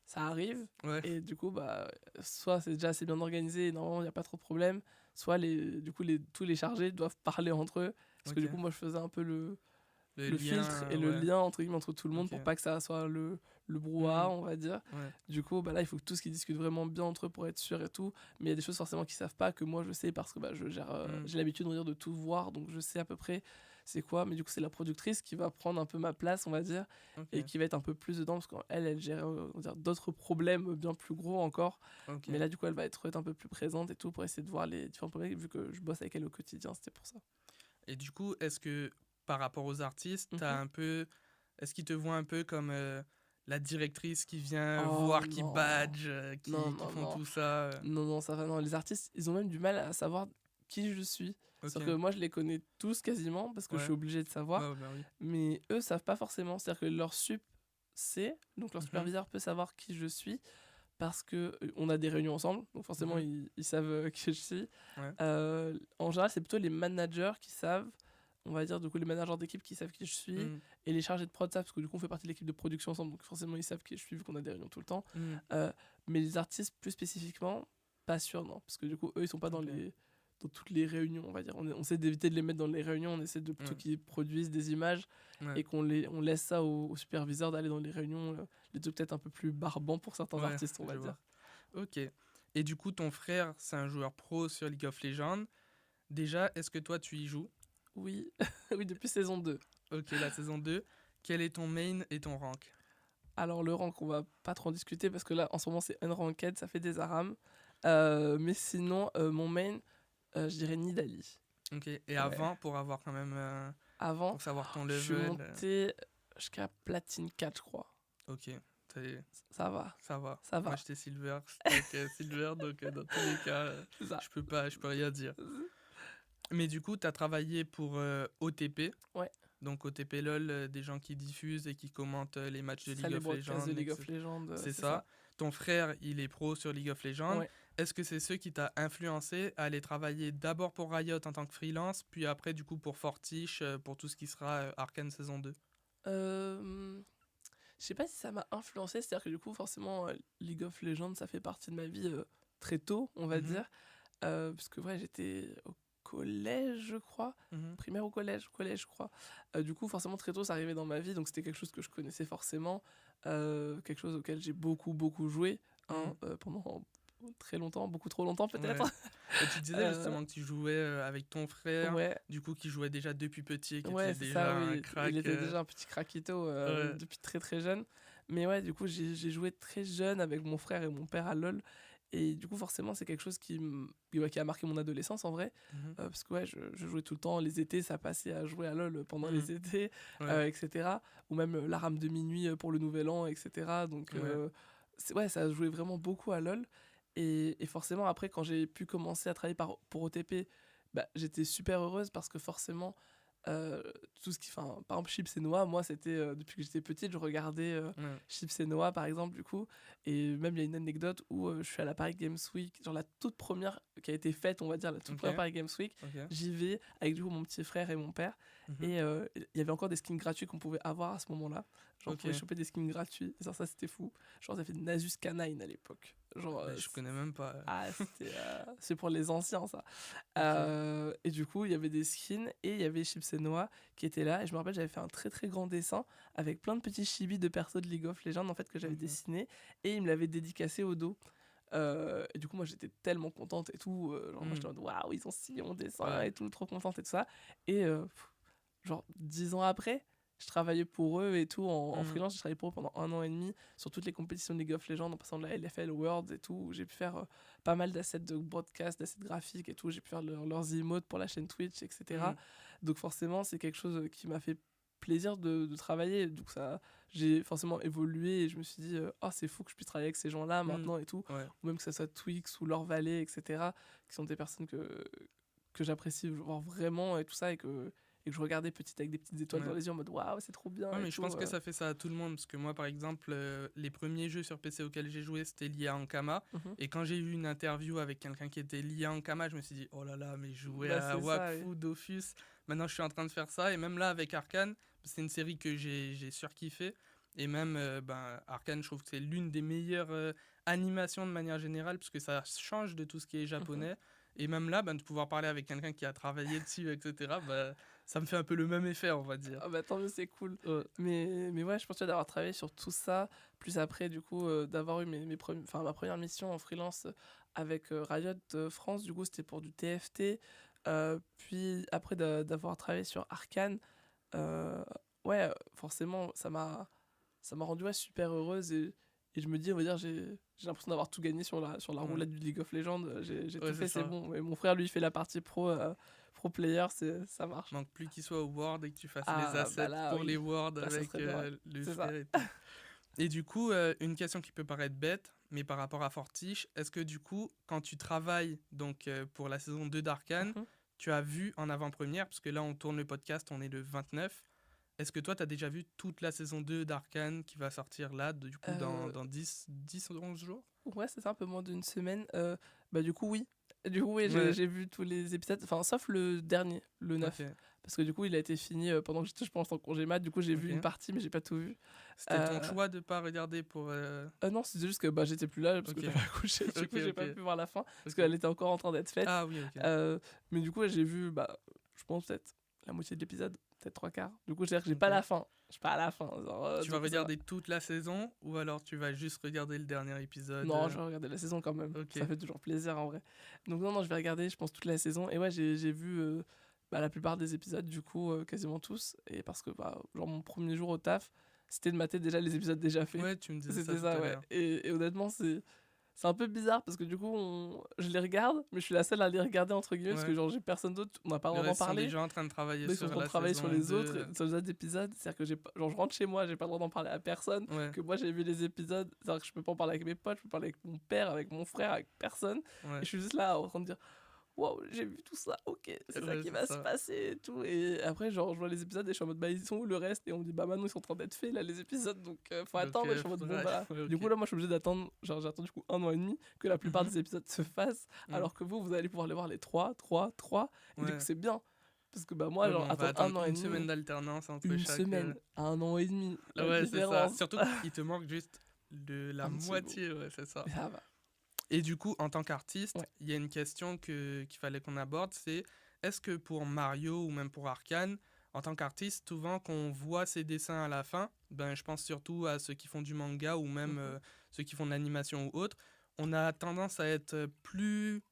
ça arrive, ouais, et du coup bah soit c'est déjà assez bien organisé et normalement il n'y a pas trop de problème, soit tous les chargés doivent parler entre eux, parce que ok. du coup moi je faisais un peu Le le filtre et lien, le ouais, lien entre guillemets entre tout le monde ok. pour pas que ça soit le brouhaha, Hmm, on va dire. ouais, Du coup, bah là, il faut que tous qu'ils discutent vraiment bien entre eux pour être sûr et tout. Mais il y a des choses forcément qu'ils savent pas que moi je sais parce que bah, je gère, hmm, j'ai l'habitude on va dire, de tout voir, donc je sais à peu près c'est quoi. Mais du coup, c'est la productrice qui va prendre un peu ma place, on va dire, et ok, qui va être un peu plus dedans parce qu'elle, elle gère on va dire, d'autres problèmes bien plus gros encore. ok. Mais là, du coup, elle va être un peu plus présente et tout pour essayer de voir les différents problèmes vu que je bosse avec elle au quotidien, c'était pour ça. Et du coup, est-ce que par rapport aux artistes, Mhm. t'as un peu... Est-ce qu'ils te voient un peu comme la directrice qui vient Oh voir, qui non, badge, non, qui non, font non. tout ça Non, non, ça va, non. Les artistes, ils ont même du mal à savoir qui je suis. Ok, C'est-à-dire que moi, je les connais tous quasiment parce que je ouais, suis obligé de savoir. ouais, bah oui. Mais eux savent pas forcément. C'est-à-dire que leur sup sait, donc leur Mhm, superviseur peut savoir qui je suis parce que on a des réunions ensemble. Donc forcément, mhm, ils savent qui je suis. ouais, En général, c'est plutôt les managers qui savent. On va dire, du coup, les managers d'équipe qui savent qui je suis. hmm, Et les chargés de prod savent, parce que du coup, on fait partie de l'équipe de production ensemble. Donc forcément, ils savent qui je suis vu qu'on a des réunions tout le temps. hmm, Euh, mais les artistes, plus spécifiquement, pas sûr, non. Parce que du coup, eux, ils sont pas dans ok, les dans toutes les réunions, on va dire. On essaie d'éviter de les mettre dans les réunions, on essaie de plutôt qu'ils produisent des images et qu'on laisse ça aux superviseurs d'aller dans les réunions, les trucs peut-être un peu plus barbants pour certains artistes, on va dire. Ok. Et du coup, ton frère, c'est un joueur pro sur League of Legends. Déjà, est-ce que toi, tu y joues? Oui, oui, depuis saison 2. Ok, la saison 2. Quel est ton main et ton rank? Alors, le rank, on va pas trop en discuter parce que là, en ce moment, c'est unranked, ça fait des arams. Mais sinon, mon main, je dirais Nidalee. Ok, et avant, pour avoir quand même. Avant, pour savoir ton level. je suis monté jusqu'à platine 4, je crois. Ok, ça va. Ça va. Ça va. Moi, j'étais silver, donc dans tous les cas, je peux rien dire. Mais du coup, tu as travaillé pour OTP. Ouais. Donc OTP LOL, des gens qui diffusent et qui commentent les matchs de League of Legends. C'est ça. Ton frère, il est pro sur League of Legends. Ouais. Est-ce que c'est ceux qui t'a influencé à aller travailler d'abord pour Riot en tant que freelance, puis après du coup pour Fortiche, pour tout ce qui sera Arcane saison 2? Je sais pas si ça m'a influencé, c'est-à-dire que du coup forcément League of Legends ça fait partie de ma vie très tôt, on va dire, parce que j'étais au collège, je crois, primaire ou collège, je crois. Du coup forcément très tôt ça arrivait dans ma vie, donc c'était quelque chose que je connaissais forcément, quelque chose auquel j'ai beaucoup joué pendant très longtemps, beaucoup trop longtemps peut-être. Ouais. Et tu disais justement que tu jouais avec ton frère, du coup qui jouait déjà depuis petit, qui était déjà un crack. Il était déjà un petit craquito depuis très très jeune. Mais ouais, du coup j'ai joué très jeune avec mon frère et mon père à LoL. Et du coup forcément c'est quelque chose qui a marqué mon adolescence en vrai, parce que je jouais tout le temps, les étés ça passait à jouer à LoL pendant les étés, etc. Ou même la rame de minuit pour le nouvel an, etc. Donc ça a joué vraiment beaucoup à LoL. Et forcément après quand j'ai pu commencer à travailler pour OTP, j'étais super heureuse parce que forcément tout ce qui, par exemple Chips et Noah, moi c'était depuis que j'étais petite je regardais Chips et Noah par exemple du coup, et même il y a une anecdote où je suis à la Paris Games Week, genre la toute première qui a été faite, on va dire la toute première Paris Games Week, j'y vais avec du coup mon petit frère et mon père, et il y avait encore des skins gratuits qu'on pouvait avoir à ce moment là, genre on pouvait choper des skins gratuits, et ça c'était fou, genre ça fait Nasus Canine à l'époque, genre je connais même pas. C'est pour les anciens ça. Et du coup il y avait des skins et il y avait Chips et Noah qui étaient là, et je me rappelle j'avais fait un très très grand dessin avec plein de petits chibis de persos de League of Legends en fait que j'avais dessiné, et il me l'avait dédicacé au dos. Et du coup moi j'étais tellement contente et tout, moi j'étais en mode waouh ils ont signé mon dessin et tout, trop contente et tout ça. Et genre 10 ans après je travaillais pour eux et tout en freelance, j'ai travaillé pour eux pendant 1 an et demi sur toutes les compétitions de League of Legends, en passant de la LFL, Worlds et tout, où j'ai pu faire pas mal d'assets de broadcast, d'assets graphiques et tout, j'ai pu faire leurs emotes pour la chaîne Twitch, etc. Donc forcément c'est quelque chose qui m'a fait plaisir de travailler, donc ça j'ai forcément évolué et je me suis dit c'est fou que je puisse travailler avec ces gens là maintenant et tout, ou même que ça soit Twix ou Laure Vallée, etc., qui sont des personnes que j'apprécie voir vraiment et tout ça, et que je regardais petite avec des petites étoiles dans les yeux en mode waouh c'est trop bien. Mais je pense que ça fait ça à tout le monde, parce que moi par exemple les premiers jeux sur PC auxquels j'ai joué c'était lié à Ankama, et quand j'ai eu une interview avec quelqu'un qui était lié à Ankama, je me suis dit oh là là, mais je jouais à Wakfu, Dofus, maintenant je suis en train de faire ça. Et même là avec Arcane, c'est une série que j'ai surkiffé, et même Arcane, je trouve que c'est l'une des meilleures animations de manière générale, parce que ça change de tout ce qui est japonais. Et même là, de pouvoir parler avec quelqu'un qui a travaillé dessus, etc., ça me fait un peu le même effet, on va dire. Tant mieux, c'est cool. Mais ouais, je pense d'avoir travaillé sur tout ça, plus après, du coup, d'avoir eu ma première mission en freelance avec Riot France, du coup, c'était pour du TFT. Puis après, d'avoir travaillé sur Arcane, forcément, ça m'a rendu super heureuse, et je me dis, on va dire, j'ai l'impression d'avoir tout gagné sur la roulette du League of Legends. J'ai tout fait, c'est bon. Mais mon frère, lui, il fait la partie pro player, ça marche. Manque plus qu'il soit au Word et que tu fasses les assets pour les Word avec le frère et tout. Et du coup, une question qui peut paraître bête, mais par rapport à Fortiche, est-ce que du coup, quand tu travailles donc, pour la saison 2 d'Arcane, tu as vu en avant-première, parce que là on tourne le podcast, on est le 29, est-ce que toi tu as déjà vu toute la saison 2 d'Arcane qui va sortir là, du coup dans 10 ou 11 jours? Ouais, c'est ça, un peu moins d'une semaine. Du coup, oui. Du coup, oui, Ouais. j'ai vu tous les épisodes, enfin, sauf le dernier, le 9. Ok. Parce que du coup, il a été fini pendant que j'étais, je pense, en congé mat. Du coup, j'ai vu une Ok. partie, mais j'ai pas tout vu. C'était ton Euh, choix de pas regarder pour. non, c'était juste que bah, j'étais plus là parce que Ok. j'avais accouché. Du Ok, coup, j'ai pas ok. pu voir la fin parce Ok. qu'elle était encore en train d'être faite. Ah oui, ok. Mais du coup, j'ai vu, bah, je pense, peut-être la moitié de l'épisode, peut-être trois quarts. Du coup, c'est-à-dire que j'ai Ok. pas la fin. Je suis pas à la fin. Genre, Tu vas donc, ça va. regarder toute la saison ou alors tu vas juste regarder le dernier épisode Non, je vais regarder la saison quand même. Ok. Ça fait toujours plaisir en vrai. Donc, non, je vais regarder, je pense, toute la saison. Et ouais, j'ai vu bah, la plupart des épisodes, du coup, quasiment tous. Et parce que, bah, genre, mon premier jour au taf, c'était de mater déjà les épisodes déjà faits. Ouais, tu me disais ça C'était tout ça, à ouais. l'heure. Et honnêtement, c'est un peu bizarre parce que du coup, je les regarde, mais je suis la seule à les regarder entre guillemets parce que Ouais. genre j'ai personne d'autre, on n'a pas le Le droit d'en reste sont parler. déjà en train de travailler Mais ils sont en sur train de la travailler sur saison les 2. autres, sur les autres épisodes. C'est-à-dire que genre, je rentre chez moi, j'ai pas le droit d'en parler à personne. Ouais, Que moi j'ai vu les épisodes, c'est-à-dire que je peux pas en parler avec mes potes, je peux parler avec mon père, avec mon frère, avec personne. Et ouais. je suis juste là en train de dire waouh, j'ai vu tout ça, ok, c'est ça Ouais, qui c'est va se ça. passer et tout. Et après, genre, je vois les épisodes et je suis en mode bah, ils sont où le reste? Et on me dit bah, maintenant ils sont en train d'être faits là, les épisodes, donc faut Donc, attendre. Et je suis en mode bon, bah. ouais, Du ok. coup, là, moi je suis obligé d'attendre, genre, j'ai attendu du coup 1 an et demi que la plupart Mhm. des épisodes se fassent, Mm. alors que vous allez pouvoir les voir les 3. Et du coup, Ouais. c'est bien. Parce que bah, moi, Ouais, bon, genre, on va attendre un attendre an et une semaine demi, d'alternance entre une chaque. semaine à 1 an et demi, la Ouais, c'est ça. différence. Surtout qu'il te manque juste de la Un petit bout. moitié, ouais, c'est ça. Mais ça va. Et du coup, en tant qu'artiste, Ouais. il y a une question qu'il fallait qu'on aborde, c'est est-ce que pour Mario ou même pour Arcane, en tant qu'artiste, souvent qu'on voit ces dessins à la fin, ben, je pense surtout à ceux qui font du manga ou même ceux qui font de l'animation ou autre, on a tendance à être plus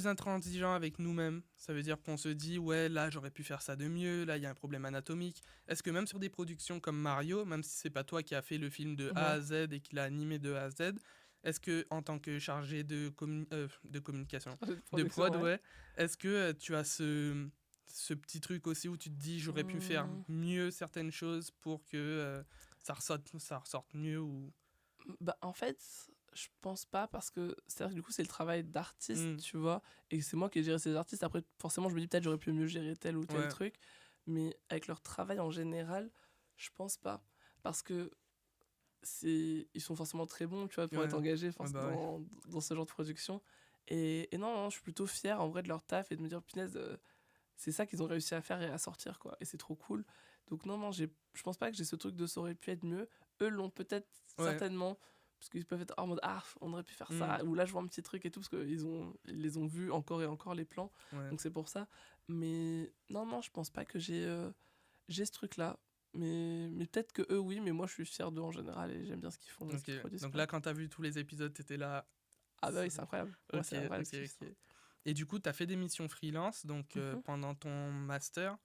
intransigeant avec nous-mêmes. Ça veut dire qu'on se dit, ouais, là, j'aurais pu faire ça de mieux, là, il y a un problème anatomique. Est-ce que même sur des productions comme Mario, même si c'est pas toi qui as fait le film de A Ouais. à Z et qui l'a animé de A à Z, est-ce que, en tant que chargé de communication, Chargé de de production, prod, ouais. ouais, est-ce que tu as ce petit truc aussi où tu te dis, j'aurais pu faire Mmh. mieux certaines choses pour que ça ressorte mieux ou... Bah, en fait, je pense pas parce que c'est-à-dire que du coup, c'est le travail d'artiste, Hmm, tu vois, et c'est moi qui ai géré ces artistes. Après, forcément, je me dis peut-être j'aurais pu mieux gérer tel ou tel ouais, truc, mais avec leur travail en général, je pense pas. Parce que ils sont forcément très bons, tu vois, pour ouais, être engagés ouais, bah ouais. dans ce genre de production. Et non, je suis plutôt fier en vrai de leur taf et de me dire, punaise, c'est ça qu'ils ont réussi à faire et à sortir, quoi. Et c'est trop cool. Donc non, je pense pas que j'ai ce truc de ça aurait pu être mieux. Eux l'ont peut-être Ouais. certainement, parce qu'ils peuvent être en mode, ah, on aurait pu faire Hmm, ça. Ou là, je vois un petit truc et tout, parce ils les ont vus encore et encore, les plans. ouais. Donc c'est pour ça. Mais non, je pense pas que j'ai ce truc-là. Mais peut-être que eux, oui, mais moi, je suis fier d'eux en général et j'aime bien ce qu'ils font et ce Ok. qu'ils produisent. Donc Quoi. là, quand t'as vu tous les épisodes, t'étais là. Ah bah oui, c'est incroyable. Moi, Ok, c'est incroyable ok, ce qu'ils font. ok. Et du coup, t'as fait des missions freelance, donc Mhm. pendant ton master,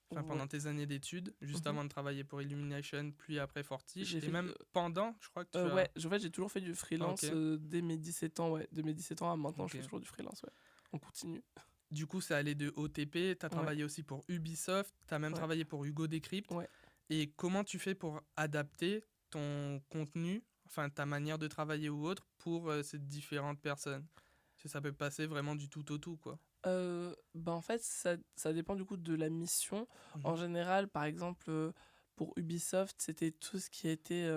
enfin Ouais. pendant tes années d'études, juste Mhm. avant de travailler pour Illumination, puis après Fortiche, J'ai et fait même pendant, je crois que tu as... ouais, en fait, j'ai toujours fait du Ah, ok, freelance dès mes 17 ans, ouais. De mes 17 ans à maintenant, je fais ok. toujours du freelance, ouais. On continue. Du coup, c'est allé de OTP, t'as Ouais, travaillé aussi pour Ubisoft, t'as même ouais, travaillé pour Hugo Décrypte. ouais. Et comment tu fais pour adapter ton contenu, enfin ta manière de travailler ou autre, pour ces différentes personnes? Parce que ça peut passer vraiment du tout au tout, quoi. Bah en fait, ça dépend du coup de la mission. En Mhm. général, par exemple, pour Ubisoft, c'était tout ce qui était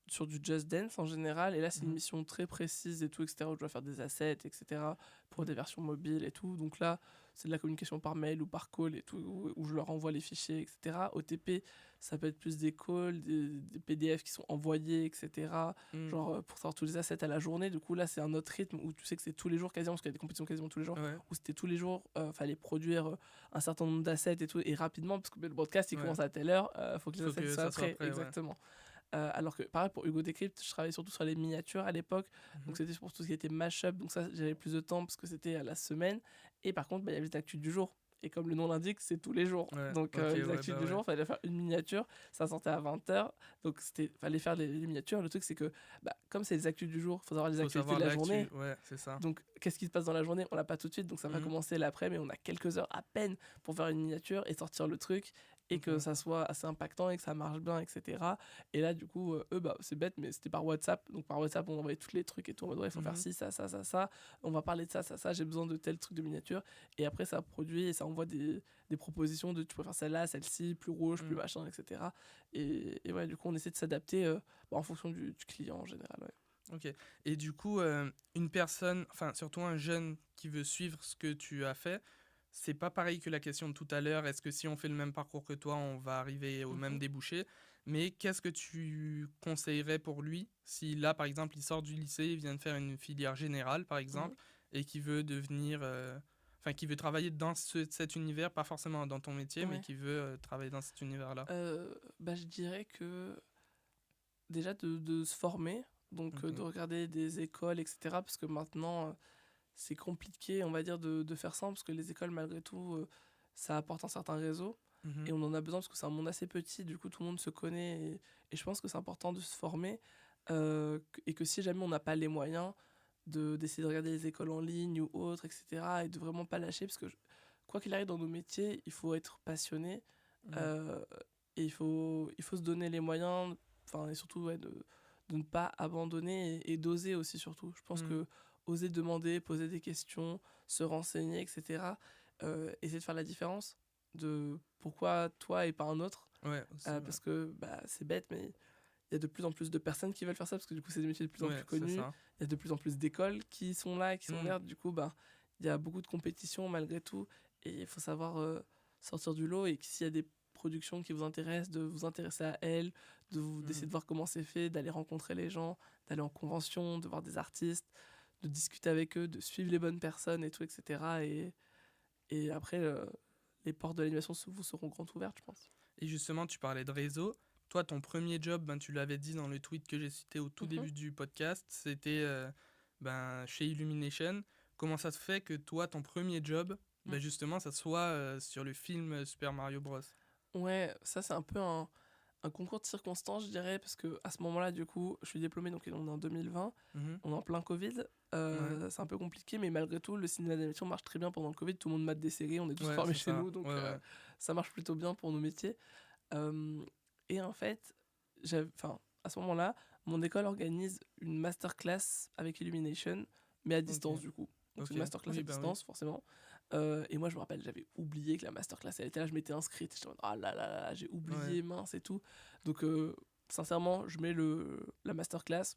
sur du Just Dance en général. Et là, c'est une Mhm. mission très précise et tout, etc. Où je dois faire des assets, etc. pour des versions mobiles et tout. Donc là, c'est de la communication par mail ou par call et tout, où je leur envoie les fichiers, etc. OTP, ça peut être plus des calls, des PDF qui sont envoyés, etc. Mhm. Genre pour savoir tous les assets à la journée. Du coup, là, c'est un autre rythme où tu sais que c'est tous les jours quasiment, parce qu'il y a des compétitions quasiment tous les jours Ouais, où c'était tous les jours, fallait produire un certain nombre d'assets et tout, et rapidement, parce que le broadcast il ouais. commence à telle heure, faut que les Faut assets que soient ça soit prêts, prêt, ouais. exactement. Alors que pareil pour Hugo Decrypt, je travaillais surtout sur les miniatures à l'époque, Mhm. donc c'était pour tout ce qui était mashup, donc ça j'avais plus de temps parce que c'était à la semaine, et par contre bah, il y avait les actus du jour. Et comme le nom l'indique, c'est tous les jours. Ouais, Donc ok, les ouais, actus bah du ouais. jour, il fallait faire une miniature, ça sortait à 20h, donc fallait faire les miniatures. Le truc c'est que bah, comme c'est les actus du jour, il faut savoir les Faut actualités savoir de la l'actu, journée. ouais, c'est ça. Donc, qu'est-ce qui se passe dans la journée? On l'a pas tout de suite, donc ça va Mhm. commencer l'après, mais on a quelques heures à peine pour faire une miniature et sortir le truc et que Ok. ça soit assez impactant et que ça marche bien, etc. Et là, du coup, eux, bah, c'est bête, mais c'était par WhatsApp. Donc, par WhatsApp, on envoyait tous les trucs et tout. En mode, ouais, il faut faire Mhm. ci, ça. On va parler de ça. J'ai besoin de tel truc de miniature. Et après, ça produit et ça envoie des propositions de tu peux faire celle-là, celle-ci, plus rouge, plus Mhm. machin, etc. Et ouais, du coup, on essaie de s'adapter en fonction du client en général. Ouais. Ok. Et du coup, une personne, enfin surtout un jeune qui veut suivre ce que tu as fait, c'est pas pareil que la question de tout à l'heure. Est-ce que si on fait le même parcours que toi, on va arriver au même Mhm. débouché? Mais qu'est-ce que tu conseillerais pour lui si là, par exemple, il sort du lycée, il vient de faire une filière générale, par Mhm. exemple, et qui veut devenir, enfin, qui veut travailler dans cet univers, pas forcément dans ton métier, mais Ouais. qui veut travailler dans cet univers-là. Je dirais que déjà de se former, donc Ok. de regarder des écoles, etc. Parce que maintenant, c'est compliqué, on va dire, de faire ça, parce que les écoles, malgré tout, ça apporte un certain réseau. Mhm. Et on en a besoin parce que c'est un monde assez petit, du coup tout le monde se connaît. Et je pense que c'est important de se former. Et que si jamais on n'a pas les moyens d'essayer de regarder les écoles en ligne ou autres, etc. Et de vraiment pas lâcher, parce que quoi qu'il arrive dans nos métiers, il faut être passionné. Mhm. euh, et il faut se donner les moyens, et surtout ouais, de ne pas abandonner et d'oser aussi surtout. Je pense Mhm. que oser demander, poser des questions, se renseigner, etc. Essayer de faire la différence de pourquoi toi et pas un autre. Ouais, aussi, ouais. Parce que c'est bête, mais il y a de plus en plus de personnes qui veulent faire ça, parce que du coup, c'est des métiers de plus en Ouais, plus c'est connus. ça. Il y a de plus en plus d'écoles qui sont là, qui sont Mhm. là. Du coup, il y a beaucoup de compétition malgré tout. Et il faut savoir sortir du lot. Et que s'il y a des productions qui vous intéressent, de vous intéresser à elles, d'essayer Mhm. de voir comment c'est fait, d'aller rencontrer les gens, d'aller en convention, de voir des artistes, de discuter avec eux, de suivre les bonnes personnes et tout, etc. Et après, les portes de l'animation vous seront grandes ouvertes, je pense. Et justement, tu parlais de réseau. Toi, ton premier job, ben, tu l'avais dit dans le tweet que j'ai cité au tout Mhm. début du podcast, c'était ben, chez Illumination. Comment ça se fait que toi, ton premier job, ben, justement, ça soit sur le film Super Mario Bros. Ouais, ça c'est un peu un concours de circonstances, je dirais, parce que à ce moment-là, du coup, je suis diplômé, donc on est en 2020, Mhm. on est en plein Covid, Ouais, c'est un peu compliqué, mais malgré tout, le cinéma d'animation marche très bien pendant le Covid, tout le monde mate des séries, on est tous ouais, formés c'est chez ça. nous, donc Ouais, ouais. ça marche plutôt bien pour nos métiers. Euh, et en fait, à ce moment-là, mon école organise une masterclass avec Illumination, mais à Ok, distance du coup. Donc c'est ok. une masterclass à Oui, ben oui. distance, forcément. Et moi, je me rappelle, j'avais oublié que la masterclass, elle était là, je m'étais inscrite. J'étais en mode, ah là là là, j'ai Ouais. oublié, mince et tout. Donc, sincèrement, je mets la masterclass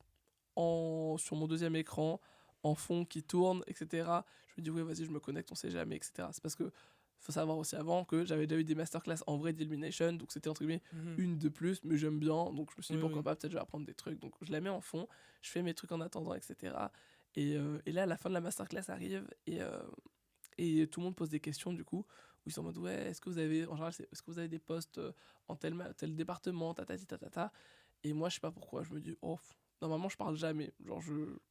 sur mon deuxième écran, en fond qui tourne, etc. Je me dis, ouais, vas-y, je me connecte, on sait jamais, etc. C'est parce que faut savoir aussi avant que j'avais déjà eu des masterclass en vrai d'Illumination, donc c'était entre guillemets Mhm. une de plus, mais j'aime bien, donc je me suis dit Oui, pourquoi oui. pas, peut-être je vais apprendre des trucs. Donc je la mets en fond, je fais mes trucs en attendant, etc. Et là, à la fin de la masterclass arrive, et tout le monde pose des questions du coup, où ils sont en mode ouais, est-ce que vous avez, en général, est-ce que vous avez des postes en tel département, tatati tatata. Et moi, je sais pas pourquoi, je me dis, oh, normalement, je parle jamais. Genre,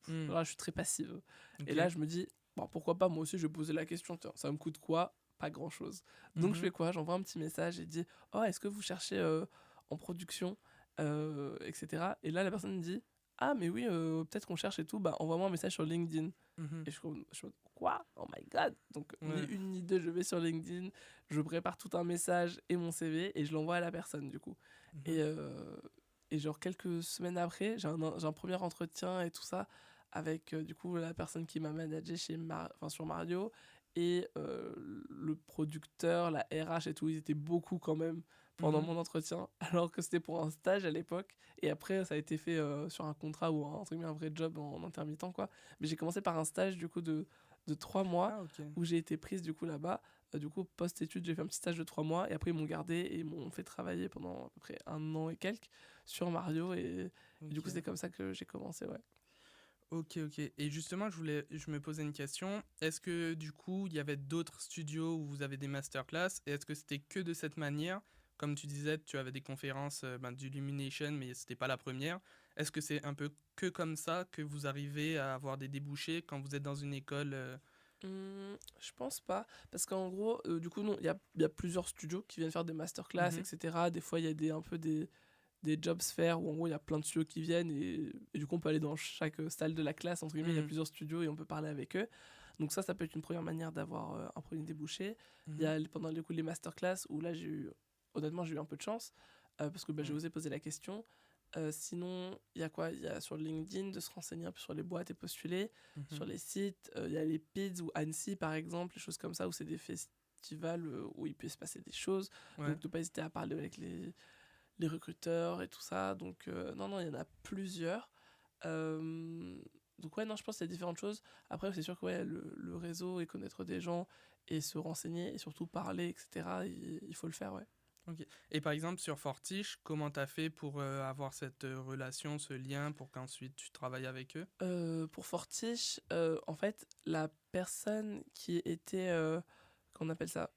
Mhm. là, je suis très passive. Et là, Ok. je me dis, bon, pourquoi pas, moi aussi, je vais poser la question, tiens, ça me coûte quoi? Pas grand-chose. Donc, je fais Mhm. quoi? J'envoie un petit message et dis, oh, est-ce que vous cherchez en production, etc. Et là, la personne me dit, ah, mais oui, peut-être qu'on cherche et tout, bah, envoie-moi un message sur LinkedIn. Mhm. Et je suis en mode, quoi? Oh my god! Donc, ni Ouais. une ni deux, je vais sur LinkedIn, je prépare tout un message et mon CV et je l'envoie à la personne, du coup. Mhm. Et, euh, et genre, quelques semaines après, j'ai un premier entretien et tout ça avec, du coup, la personne qui m'a managé sur Mario et le producteur, la RH et tout. Ils étaient beaucoup quand même pendant Mhm. mon entretien, alors que c'était pour un stage à l'époque. Et après, ça a été fait sur un contrat ou entre guillemets, un vrai job en intermittent, quoi. Mais j'ai commencé par un stage du coup de 3 mois Ah, ok. où j'ai été prise du coup là-bas. Du coup, post-études, j'ai fait un petit stage de 3 mois et après ils m'ont gardé et ils m'ont fait travailler pendant à peu près 1 an et quelques sur Mario. Et du coup, c'est Ok. comme ça que j'ai commencé, ouais. Ok, ok. Et justement, je me posais une question. Est-ce que du coup, il y avait d'autres studios où vous avez des masterclass? Et est-ce que c'était que de cette manière? Comme tu disais, tu avais des conférences ben, d'Illumination, mais c'était pas la première. Est-ce que c'est un peu que comme ça que vous arrivez à avoir des débouchés quand vous êtes dans une école Je pense pas. Parce qu'en gros, du coup, non, il y a plusieurs studios qui viennent faire des masterclass, Mhm. etc. Des fois, il y a un peu des jobs fairs où en gros, il y a plein de studios qui viennent et du coup, on peut aller dans chaque salle de la classe, entre guillemets, il y a Mhm. plusieurs studios et on peut parler avec eux. Donc ça peut être une première manière d'avoir un premier débouché. Il y Mhm. a pendant les masterclass où là, honnêtement, j'ai eu un peu de chance parce que j'ai Ouais. osé poser la question. Sinon, il y a quoi? Il y a sur LinkedIn de se renseigner un peu sur les boîtes et postuler. Sur Mhm. les sites, il y a les PIDS ou Annecy par exemple, les choses comme ça, où c'est des festivals où il peut se passer des choses. Ouais. Donc ne pas hésiter à parler avec les recruteurs et tout ça. Donc non, non, il y en a plusieurs. Donc ouais, non, je pense qu'il y a différentes choses. Après, c'est sûr que ouais, le réseau et connaître des gens et se renseigner et surtout parler, etc., il faut le faire, ouais. Ok. Et par exemple, sur Fortiche, comment t'as fait pour avoir cette relation, ce lien, pour qu'ensuite tu travailles avec eux? Pour Fortiche, en fait, la personne qui était, qu'on appelle ça,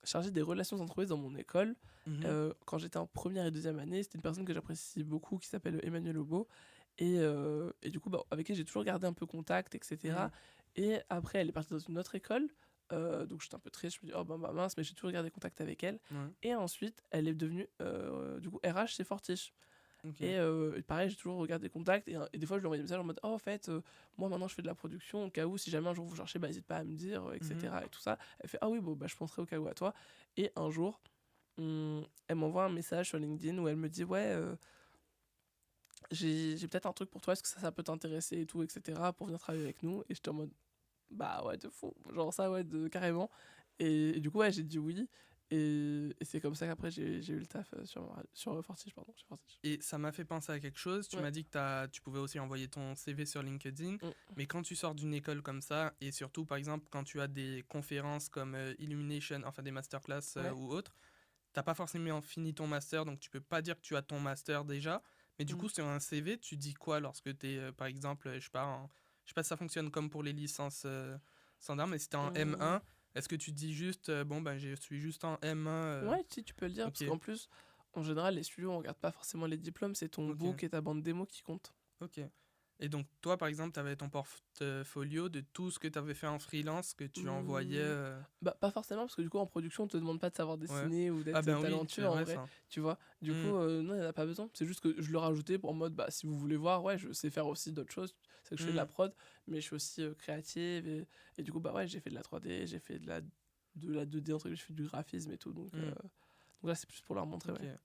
chargée des relations entreprises dans mon école, Mhm. quand j'étais en première et deuxième année, c'était une personne que j'apprécie beaucoup qui s'appelle Emmanuel Aubeau. Et du coup, bah, avec elle, j'ai toujours gardé un peu contact, etc. Mhm. Et après, elle est partie dans une autre école. Donc j'étais un peu triste, je me dis, oh bah mince, mais j'ai toujours gardé contact avec elle. Ouais. Et ensuite, elle est devenue du coup RH chez Fortiche. Ok. Et pareil, j'ai toujours regardé contact. Et des fois, je lui envoyais des messages en mode, oh, en fait, moi maintenant, je fais de la production. Au cas où, si jamais un jour vous cherchez, bah, n'hésite pas à me dire, Mhm. etc. Et tout ça. Elle fait, ah oui, bon, bah, je penserai au cas où à toi. Et un jour, elle m'envoie un message sur LinkedIn où elle me dit, ouais, j'ai peut-être un truc pour toi, est-ce que ça peut t'intéresser et tout, etc. pour venir travailler avec nous. Et j'étais en mode, bah ouais, de fou. Genre ça, ouais, carrément. Et du coup, ouais, j'ai dit oui. Et c'est comme ça qu'après, j'ai eu le taf sur Fortige, pardon, chez Fortige. Et ça m'a fait penser à quelque chose. Tu Ouais. m'as dit que tu pouvais aussi envoyer ton CV sur LinkedIn. Mm. Mais quand tu sors d'une école comme ça, et surtout, par exemple, quand tu as des conférences comme Illumination, enfin des masterclass Ouais. ou autres, t'as pas forcément fini ton master, donc tu peux pas dire que tu as ton master déjà. Mais du Mm. coup, sur un CV, tu dis quoi lorsque tu es, par exemple, je sais pas si ça fonctionne comme pour les licences standards, mais si t'es en Mm. M1, est-ce que tu dis juste, bon, ben, je suis juste en M1 Ouais, si tu peux le dire, Ok, parce qu'en plus, en général, les studios, on regarde pas forcément les diplômes, c'est ton ok, book et ta bande démo qui compte. ok. Et donc, toi, par exemple, tu avais ton portfolio de tout ce que tu avais fait en freelance que tu envoyais. Hmm, Bah, pas forcément, parce que du coup, en production, on te demande pas de savoir Ouais. dessiner ou Ah d'être ben oui, talentueux c'est en vrai vrai, ça. tu vois. Du Hmm, coup, non, il n'y en a pas besoin. C'est juste que je le rajoutais pour en mode, bah, si vous voulez voir, ouais, je sais faire aussi d'autres choses. C'est que je fais de la hmm, prod, mais je suis aussi créative. Et du coup, bah ouais, j'ai fait de la 3D, j'ai fait de la 2D, entre guillemets, je fais du graphisme et tout. Donc hmm. là, c'est plus pour leur montrer, Ok. ouais.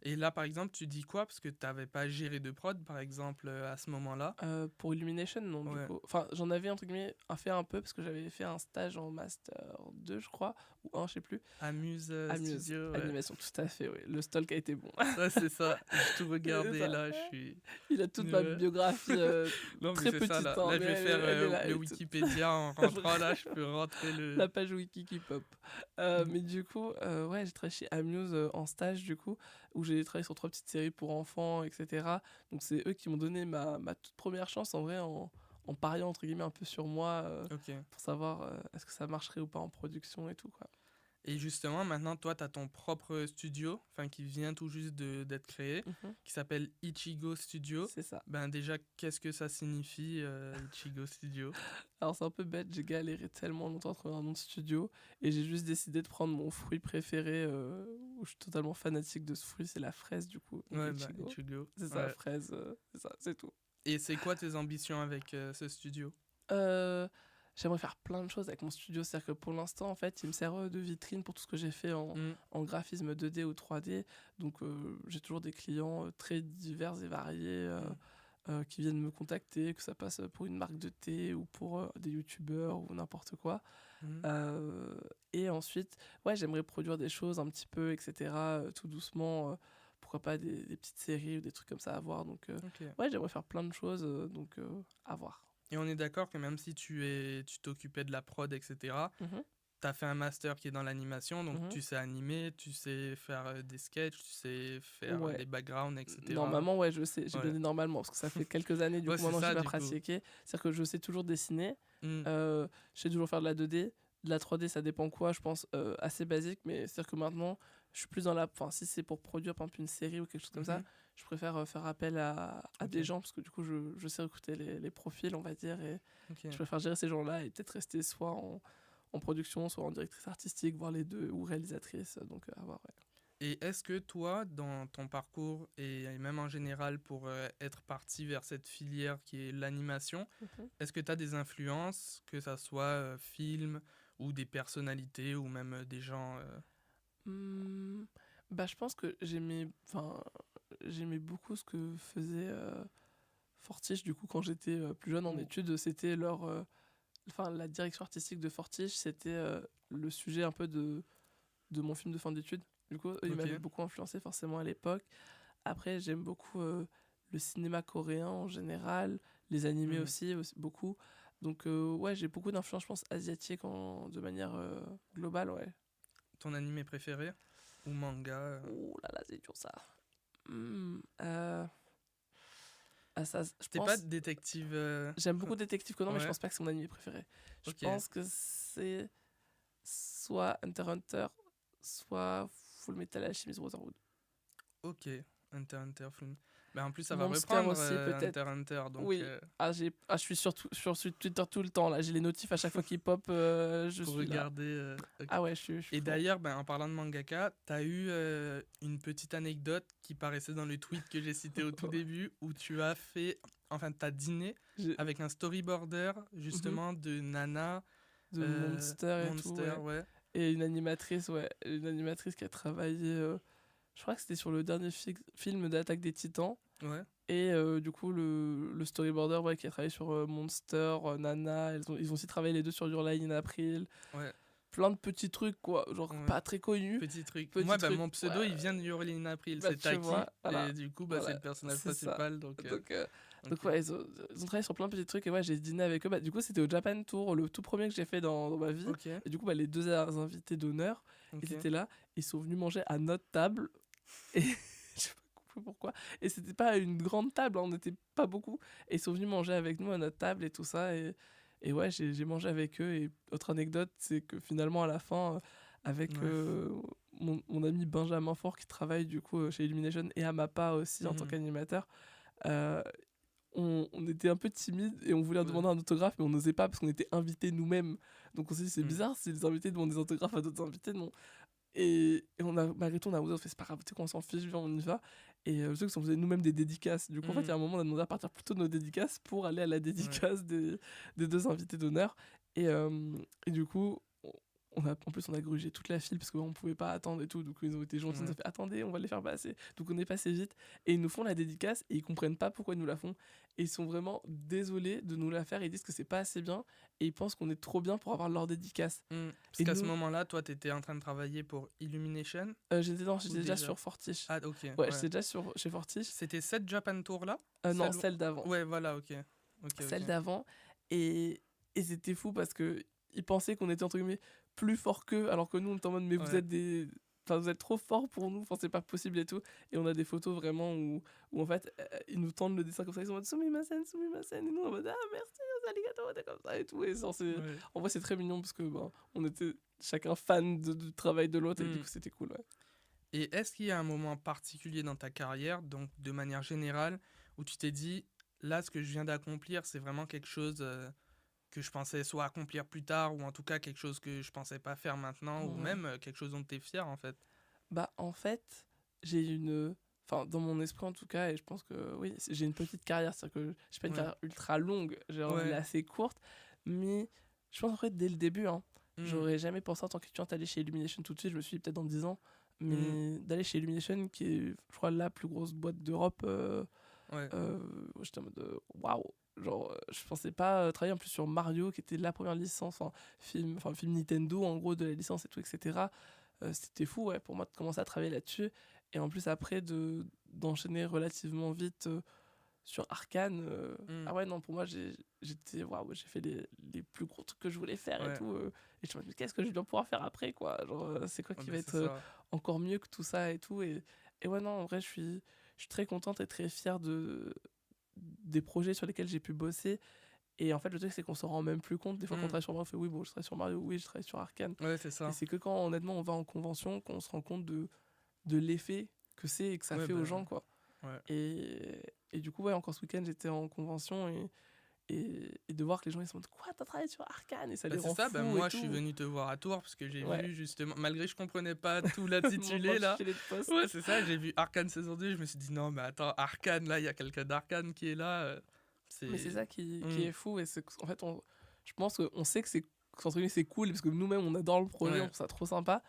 Et là, par exemple, tu dis quoi? Parce que tu n'avais pas géré de prod, par exemple, à ce moment-là. Pour Illumination, non, du Ouais. coup. Enfin, j'en avais, entre guillemets, fait un peu, parce que j'avais fait un stage en Master 2, je crois, ou un, je sais plus. Amuse Amuse, Studio, ouais. animation, tout à fait, oui. Le stalk a été bon. Ouais, c'est ça. J'ai tout C'est regardé, ça. là, je suis... Il a toute ma Ouais. bibliographie Non, mais très c'est ça, petite, là. hein, Là, mais je vais faire elle est là, elle le est toute. Wikipédia en rentrant, là, je peux rentrer La le... page wiki qui pop. Mm. Mais du coup, ouais, j'ai travaillé chez Amuse en stage, du coup, où j'ai travaillé sur 3 petites séries pour enfants, etc. Donc, c'est eux qui m'ont donné ma toute première chance, en vrai, en pariant, entre guillemets, un peu sur moi, Ok. pour savoir est-ce que ça marcherait ou pas en production et tout, quoi. Et justement, maintenant, toi, tu as ton propre studio, enfin, qui vient tout juste d'être créé, Mhm. qui s'appelle Ichigo Studio. C'est ça. Ben déjà, qu'est-ce que ça signifie, Ichigo Studio? Alors, c'est un peu bête, j'ai galéré tellement longtemps à trouver un nom de studio, et j'ai juste décidé de prendre mon fruit préféré, où je suis totalement fanatique de ce fruit, c'est la fraise, du coup. Donc, Ouais, ben, Ichigo. Ichigo. C'est ça, Ouais. fraise, c'est ça, c'est tout. Et c'est quoi tes ambitions avec ce studio? Euh, J'aimerais faire plein de choses avec mon studio. C'est-à-dire que pour l'instant, en fait, il me sert de vitrine pour tout ce que j'ai fait Hmm, en graphisme 2D ou 3D. Donc, j'ai toujours des clients très divers et variés hmm, qui viennent me contacter, que ça passe pour une marque de thé ou pour des youtubeurs ou n'importe quoi. hmm. Et ensuite, ouais, j'aimerais produire des choses un petit peu, etc., tout doucement. Pourquoi pas des petites séries ou des trucs comme ça à voir. Donc, Ok. ouais, j'aimerais faire plein de choses. Donc, à voir. Et on est d'accord que même si tu t'occupais de la prod, etc., Mhm, tu as fait un master qui est dans l'animation, donc mhm. tu sais animer, tu sais faire des sketchs, tu sais faire Ouais. les backgrounds, etc. Normalement, ouais, je sais. J'ai bien Ouais. dit normalement, parce que ça fait quelques années, du Ouais, coup, c'est maintenant, j'ai ça, pas du coup. pratiqué. C'est-à-dire que je sais toujours dessiner. Hmm, Je sais toujours faire de la 2D. De la 3D, ça dépend quoi, je pense, assez basique. Mais c'est-à-dire que maintenant, je suis plus dans la... Enfin, si c'est pour produire, par exemple, une série ou quelque chose comme ça, mhm, je préfère faire appel à des ok, gens, parce que du coup, je sais recruter les profils, on va dire. Et je ok. préfère gérer ces gens-là et peut-être rester soit en production, soit en directrice artistique, voire les deux, ou réalisatrice. Donc, à voir, ouais. Et est-ce que toi, dans ton parcours et même en général pour être parti vers cette filière qui est l'animation, Mhm. est-ce que tu as des influences, que ça soit film ou des personnalités ou même des gens Hmm, Bah, je pense que j'aimais beaucoup ce que faisait Fortiche, du coup, quand j'étais plus jeune en ou... études. C'était la direction artistique de Fortiche, c'était le sujet un peu de mon film de fin d'études. Du coup, eux, ils Ok. m'avaient beaucoup influencé forcément à l'époque. Après, j'aime beaucoup le cinéma coréen en général, les animés aussi beaucoup. Donc ouais, j'ai beaucoup d'influence, je pense, asiatique de manière globale, ouais. Ton animé préféré ou manga Oh là là, c'est dur ça. Ça, je T'es pense... pas détective J'aime beaucoup Détective Conan, mais je Ouais. pense pas que c'est mon anime préféré. Je Ok. pense que c'est soit Hunter x Hunter, soit Full Metal Alchemist Brotherhood. Ok, Hunter x Hunter. Bah, en plus, ça va Monster reprendre aussi, peut-être. Hunter x Hunter. Donc, Oui. Je suis sur Twitter tout le temps, là. J'ai les notifs à chaque fois qu'ils pop, je pour suis là. regarder. Ok. Ah ouais, je suis Et fou. d'ailleurs, en parlant de mangaka, t'as eu une petite anecdote qui paraissait dans le tweet que j'ai cité au tout début, où tu as fait, enfin, t'as dîné avec un storyboarder, justement, de Nana, de Monster et tout, ouais. Et une animatrice, qui a travaillé, je crois que c'était sur le dernier film d'Attaque des Titans. Ouais. Et du coup, le storyboarder qui a travaillé sur Monster, Nana, ils ont aussi travaillé les deux sur Your Line in April. Ouais. Plein de petits trucs, quoi. Genre pas très connus. Petit truc. Moi, mon pseudo, il vient de Your Line in April. C'est Taki. Voilà. Et du coup, c'est le personnage principal. Donc ouais, ils ont travaillé sur plein de petits trucs. Et ouais, j'ai dîné avec eux. Du coup, c'était au Japan Tour, le tout premier que j'ai fait dans ma vie. Okay. Et du coup, les deux invités d'honneur, ils étaient là. Ils sont venus manger à notre table. Et je sais pas pourquoi. Et c'était pas une grande table, on n'était pas beaucoup. Et ils sont venus manger avec nous à notre table et tout ça. Et ouais, j'ai mangé avec eux. Et autre anecdote, c'est que finalement, à la fin, avec mon ami Benjamin Faure qui travaille du coup chez Illumination et à Mappa aussi en tant qu'animateur, on était un peu timide et on voulait demander un autographe, mais on n'osait pas parce qu'on était invités nous-mêmes. Donc on s'est dit, c'est bizarre si les invités demandent des autographes à d'autres invités, non. Et malgré tout, on a fait, c'est pas grave, tu sais qu'on s'en fiche, on y va. Et le truc, c'est qu'on faisait nous-mêmes des dédicaces. Du coup, en fait, il y a un moment, on a demandé à partir plutôt de nos dédicaces pour aller à la dédicace des deux invités d'honneur. Et du coup, en plus, on a grugé toute la file parce qu'on pouvait pas attendre et tout. Donc, ils ont été gentils, ils nous ont fait attendez, on va les faire passer. Donc, on est passé vite. Et ils nous font la dédicace et ils comprennent pas pourquoi ils nous la font. Et ils sont vraiment désolés de nous la faire. Ils disent que c'est pas assez bien et ils pensent qu'on est trop bien pour avoir leur dédicace. Parce qu'à ce moment-là, toi, t'étais en train de travailler pour Illumination. J'étais déjà sur Fortiche. Ah, ok. Ouais, j'étais déjà chez Fortiche. C'était cette Japan Tour là Non, celle d'avant. Ouais, voilà, ok. Celle d'avant. Et c'était fou parce que ils pensaient qu'on était entre guillemets plus fort qu'eux, alors que nous on était en mode mais vous êtes trop forts pour nous, c'est pas possible et tout. Et on a des photos vraiment où en fait ils nous tendent le dessin comme ça, ils sont en mode sumimasen, et nous en mode ah merci, arigato, t'es comme ça et tout. Et en vrai c'est très mignon parce que on était chacun fan du travail de l'autre et du coup c'était cool. Ouais. Et est-ce qu'il y a un moment particulier dans ta carrière, donc de manière générale, où tu t'es dit là ce que je viens d'accomplir c'est vraiment quelque chose que je pensais soit accomplir plus tard, ou en tout cas quelque chose que je pensais pas faire maintenant, ou même quelque chose dont tu es fier en fait? En fait, j'ai dans mon esprit en tout cas, et je pense que oui, j'ai une petite carrière, c'est-à-dire que j'ai pas une carrière ultra longue, elle est assez courte, mais je pense en fait dès le début, j'aurais jamais pensé en tant qu'étudiante aller chez Illumination tout de suite, je me suis dit peut-être dans 10 ans, mais d'aller chez Illumination, qui est, je crois, la plus grosse boîte d'Europe, j'étais en mode waouh! Je pensais pas travailler en plus sur Mario, qui était la première licence, film Nintendo, en gros, de la licence et tout, etc. C'était fou, pour moi, de commencer à travailler là-dessus. Et en plus, après, d'enchaîner relativement vite sur Arcane. Ah ouais, non, pour moi, j'ai fait les plus gros trucs que je voulais faire et tout. Et je me dis, qu'est-ce que je dois pouvoir faire après, quoi? C'est quoi qui va être encore mieux que tout ça et tout. Et ouais, non, en vrai, je suis très contente et très fière des projets sur lesquels j'ai pu bosser. Et en fait, le truc, c'est qu'on s'en rend même plus compte. Des fois, quand on travaille sur Mario, on fait oui, bon, je travaille sur Mario, oui, je travaille sur Arcane. Ouais, c'est ça. Et c'est que quand, honnêtement, on va en convention, qu'on se rend compte de l'effet que c'est et que ça fait aux gens, quoi. Ouais. Et du coup, encore ce week-end, j'étais en convention et de voir que les gens, ils se demandent quoi, t'as travaillé sur Arcane? Et ça les rend fous. Moi, je suis venu te voir à Tours parce que j'ai vu justement, malgré que je comprenais pas tout l'intitulé là. Ouais, c'est ça, j'ai vu Arcane saison 2, je me suis dit non, mais attends, Arcane, là, il y a quelqu'un d'Arcane qui est là. Mais c'est ça qui est fou. Et en fait, je pense qu'on sait que c'est cool parce que nous-mêmes, on adore le projet, on trouve ça trop sympa,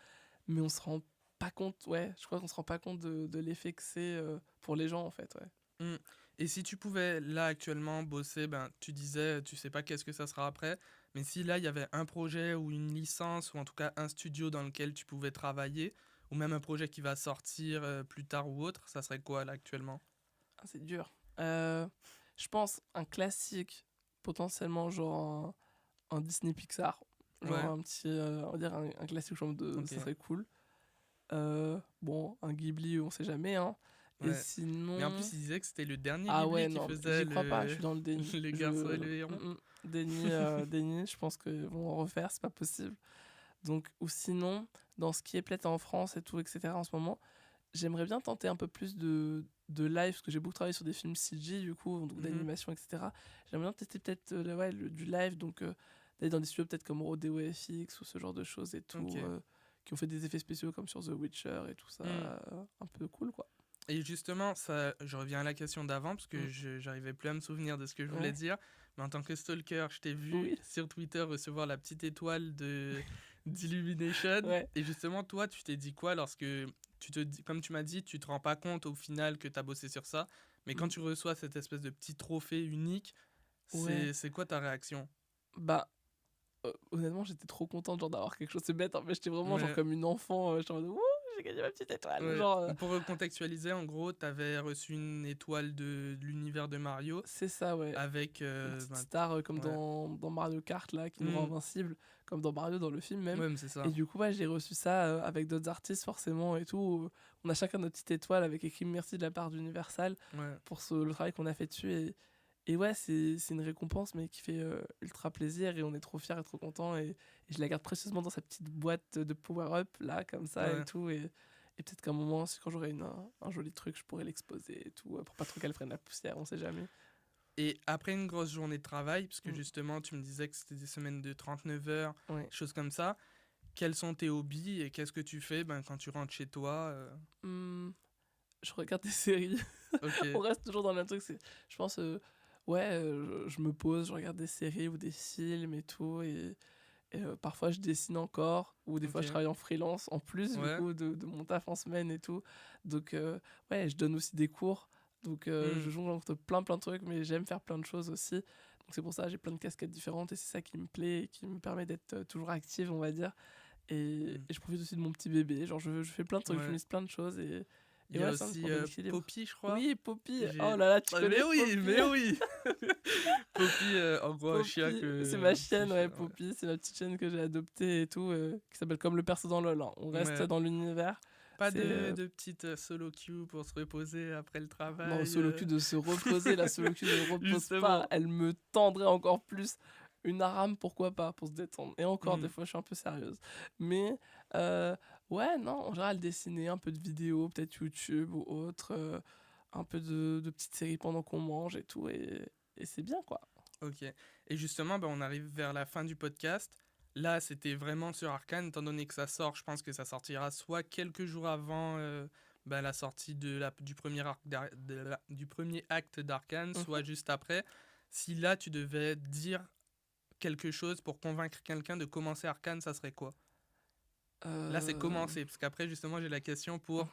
mais on se rend pas compte, je crois qu'on se rend pas compte de l'effet que c'est pour les gens, en fait, Et si tu pouvais, là, actuellement, bosser, tu disais, tu sais pas qu'est-ce que ça sera après, mais si là, il y avait un projet ou une licence, ou en tout cas un studio dans lequel tu pouvais travailler, ou même un projet qui va sortir plus tard ou autre, ça serait quoi, là, actuellement? C'est dur. Je pense un classique, potentiellement genre un Disney Pixar. Genre un petit, on va dire un classique, genre de ça serait cool. Bon, un Ghibli, on sait jamais, hein. Ouais. Et sinon... Mais en plus, il disait que c'était le dernier Ghibli qui faisait j'y crois pas, je suis dans le déni. les garçons et le héron. Déni, je pense qu'ils vont en refaire, c'est pas possible. Donc, ou sinon, dans ce qui est peut-être en France et tout, etc., en ce moment, j'aimerais bien tenter un peu plus de live, parce que j'ai beaucoup travaillé sur des films CG, du coup, donc d'animation, etc. J'aimerais bien tester peut-être du live, donc d'aller dans des studios peut-être comme Rodeo FX ou ce genre de choses et tout, qui ont fait des effets spéciaux comme sur The Witcher et tout ça, un peu cool, quoi. Et justement, ça, je reviens à la question d'avant, parce que j'arrivais plus à me souvenir de ce que je voulais dire. Mais en tant que stalker, je t'ai vu sur Twitter recevoir la petite étoile d'Illumination. Et justement, toi, tu t'es dit quoi lorsque comme tu m'as dit, tu te rends pas compte au final que tu as bossé sur ça. Mais quand tu reçois cette espèce de petit trophée unique, c'est quoi ta réaction? Bah, honnêtement, j'étais trop contente genre, d'avoir quelque chose. C'est bête, en fait, j'étais vraiment genre comme une enfant. J'étais en mode, j'ai gagné ma petite étoile. Genre, Pour recontextualiser, en gros, t'avais reçu une étoile de l'univers de Mario. C'est ça, ouais. Avec une petite star comme dans Mario Kart, là, qui nous rend invincible, comme dans Mario, dans le film même. Ouais, c'est ça. Et du coup, j'ai reçu ça avec d'autres artistes, forcément, et tout. On a chacun notre petite étoile avec écrit merci de la part d'Universal pour le travail qu'on a fait dessus. Et ouais, c'est une récompense, mais qui fait ultra plaisir, et on est trop fiers et trop contents. Et je la garde précieusement dans sa petite boîte de power-up, là, comme ça, et tout. Et peut-être qu'à un moment, quand j'aurai un joli truc, je pourrais l'exposer et tout, pour pas trop qu'elle prenne la poussière, on sait jamais. Et après une grosse journée de travail, parce que justement, tu me disais que c'était des semaines de 39 heures, choses comme ça, quels sont tes hobbies et qu'est-ce que tu fais quand tu rentres chez toi Je regarde des séries. On reste toujours dans le même truc. Je pense, je me pose, je regarde des séries ou des films et tout. Et parfois, je dessine encore. Ou des fois, je travaille en freelance en plus du coup, de mon taf en semaine et tout. Donc, je donne aussi des cours. Donc, je jongle entre plein de trucs, mais j'aime faire plein de choses aussi. Donc, c'est pour ça que j'ai plein de casquettes différentes, et c'est ça qui me plaît et qui me permet d'être toujours active, on va dire. Et je profite aussi de mon petit bébé. Genre, je fais plein de trucs, je mise plein de choses. Et il y a aussi Poppy, je crois. Oui, Poppy. Oh là là, tu connais Poppy. Mais oui Poppy, en gros, un chien que... C'est ma chienne, Poppy. C'est ma petite chienne que j'ai adoptée et tout, qui s'appelle comme le perso dans LOL. Hein. On reste dans l'univers. Pas de petite solo queue pour se reposer après le travail. Non, solo queue de se reposer. La solo queue ne repose pas. Elle me tendrait encore plus. Une arame, pourquoi pas, pour se détendre. Et encore, des fois, je suis un peu sérieuse. Mais, non, en général, dessiner un peu de vidéos, peut-être YouTube ou autre. Un peu de petites séries pendant qu'on mange et tout. Et c'est bien, quoi. Ok. Et justement, on arrive vers la fin du podcast. Là, c'était vraiment sur Arcane, étant donné que ça sort, je pense que ça sortira soit quelques jours avant la sortie du premier acte d'Arcane, soit juste après. Si là, tu devais dire quelque chose pour convaincre quelqu'un de commencer Arcane, ça serait quoi ? Là, c'est commencer, parce qu'après, justement, j'ai la question pour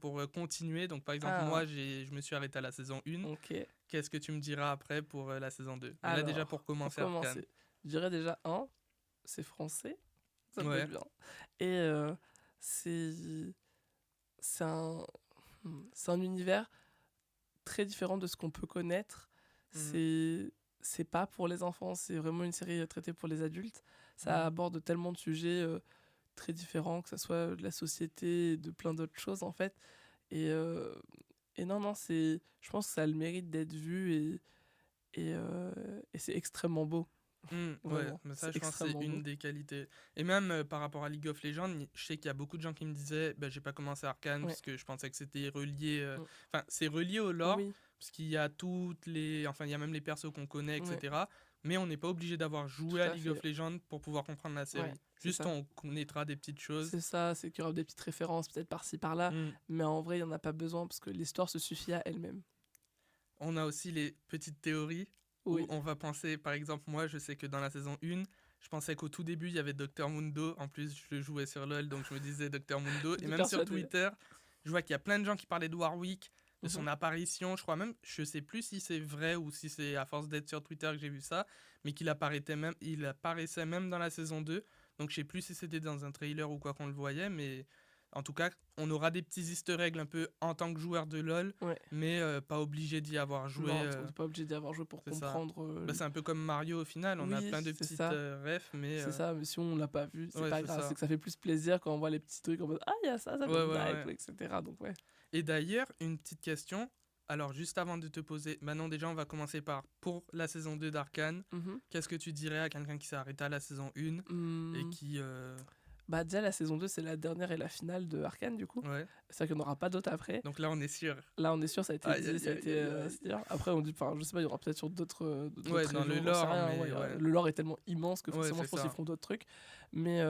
pour continuer. Donc, par exemple, moi, je me suis arrêté à la saison 1. Okay. Qu'est-ce que tu me diras après pour la saison 2 ? Alors, là, déjà, pour commencer Arcane. Je dirais déjà, c'est français. Ça me fait bien. Et c'est un univers très différent de ce qu'on peut connaître. C'est pas pour les enfants, c'est vraiment une série traitée pour les adultes. Ça aborde tellement de sujets très différents, que ce soit de la société et de plein d'autres choses, en fait. Et non, je pense que ça a le mérite d'être vu, et c'est extrêmement beau. Mais ça, je pense que c'est une des qualités. Et même par rapport à League of Legends, je sais qu'il y a beaucoup de gens qui me disaient j'ai pas commencé Arcane parce que je pensais que c'était relié. Enfin, c'est relié au lore, parce qu'il y a il y a même les persos qu'on connaît, etc. Mais on n'est pas obligé d'avoir joué à League of Legends pour pouvoir comprendre la série. Juste, on connaîtra des petites choses. C'est ça, c'est qu'il y aura des petites références peut-être par-ci par-là, mais en vrai, il n'y en a pas besoin parce que l'histoire se suffit à elle-même. On a aussi les petites théories. Où on va penser, par exemple, moi, je sais que dans la saison 1, je pensais qu'au tout début, il y avait Dr Mundo. En plus, je le jouais sur LoL, donc je me disais Dr Mundo. Et même sur Twitter, je vois qu'il y a plein de gens qui parlaient de Warwick, de son apparition. Je crois même, je sais plus si c'est vrai ou si c'est à force d'être sur Twitter que j'ai vu ça, mais il apparaissait même dans la saison 2. Donc je sais plus si c'était dans un trailer ou quoi qu'on le voyait, mais En tout cas, on aura des petits easter eggs un peu en tant que joueur de LoL, mais pas obligé d'y avoir joué. Non, on n'est pas obligé d'y avoir joué pour comprendre. C'est un peu comme Mario au final, on a plein de petites refs, mais... C'est ça, mais si on l'a pas vu, c'est pas grave, c'est que ça fait plus plaisir quand on voit les petits trucs en mode « Ah, il y a ça donne etc. » Donc Et d'ailleurs, une petite question, alors juste avant de te poser, maintenant déjà on va commencer par, pour la saison 2 d'Arcane, qu'est-ce que tu dirais à quelqu'un qui s'est arrêté à la saison 1 et qui... Bah déjà la saison 2 c'est la dernière et la finale de Arcane du coup. C'est vrai qu'il n'y en aura pas d'autres après. Donc là on est sûr. Là on est sûr, ça a été dit, ça a été après on dit, enfin je sais pas, il y aura peut-être sur d'autres dans le lore, le lore est tellement immense que forcément je pense qu'ils feront d'autres trucs. Mais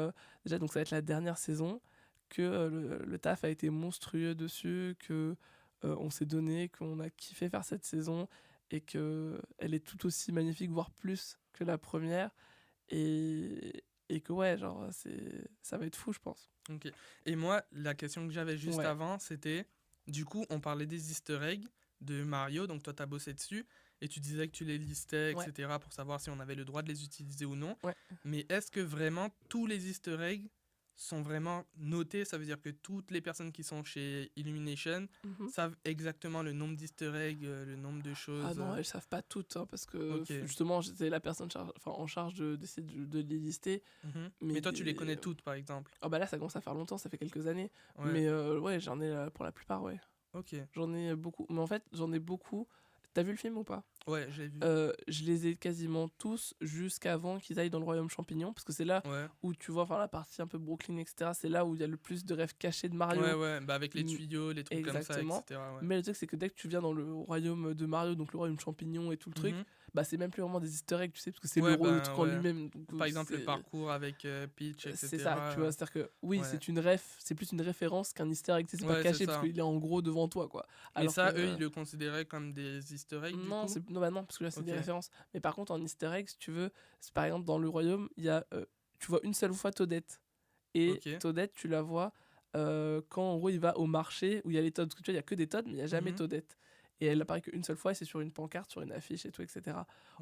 déjà donc ça va être la dernière saison, que le taf a été monstrueux dessus, que on s'est donné, qu'on a kiffé faire cette saison et que elle est tout aussi magnifique, voire plus que la première. Et que genre ça va être fou, je pense. Ok. Et moi, la question que j'avais juste avant, c'était, du coup, on parlait des easter eggs de Mario, donc toi t'as bossé dessus, et tu disais que tu les listais, etc., pour savoir si on avait le droit de les utiliser ou non. Mais est-ce que vraiment tous les easter eggs sont vraiment notés? Ça veut dire que toutes les personnes qui sont chez Illumination savent exactement le nombre d'easter eggs, le nombre de choses. Ah non, elles savent pas toutes, hein, parce que justement j'étais la personne en charge d'essayer de les lister. Mais toi tu les connais toutes par exemple? Ah bah là ça commence à faire longtemps, ça fait quelques années. Mais j'en ai pour la plupart, Ok. J'en ai beaucoup. Mais en fait j'en ai beaucoup. T'as vu le film ou pas? Ouais, j'ai vu. Je les ai quasiment tous jusqu'avant qu'ils aillent dans le royaume champignon, parce que c'est là où tu vois la partie un peu Brooklyn, etc. C'est là où il y a le plus de rêves cachés de Mario. Bah avec les tuyaux, les trucs comme ça, etc. Mais le truc, c'est que dès que tu viens dans le royaume de Mario, donc le royaume champignon et tout le truc, bah c'est même plus vraiment des easter eggs, tu sais, parce que c'est le truc en lui-même. Donc, par exemple, le parcours avec Peach, etc. C'est ça, tu vois, c'est-à-dire que c'est plus une référence qu'un easter egg, c'est pas caché, parce qu'il est en gros devant toi, quoi. Alors ça, eux, ils le considéraient comme des easter eggs, non, non, parce que là, c'est des références. Mais par contre, en easter egg, si tu veux, par exemple, dans le royaume, il y a, tu vois une seule fois Toadette. Et Toadette, tu la vois quand, en gros, il va au marché où il y a les Toads. Parce que tu vois, il y a que des Toads, mais il n'y a jamais Toadette. Et elle apparaît qu'une seule fois, et c'est sur une pancarte, sur une affiche et tout, etc.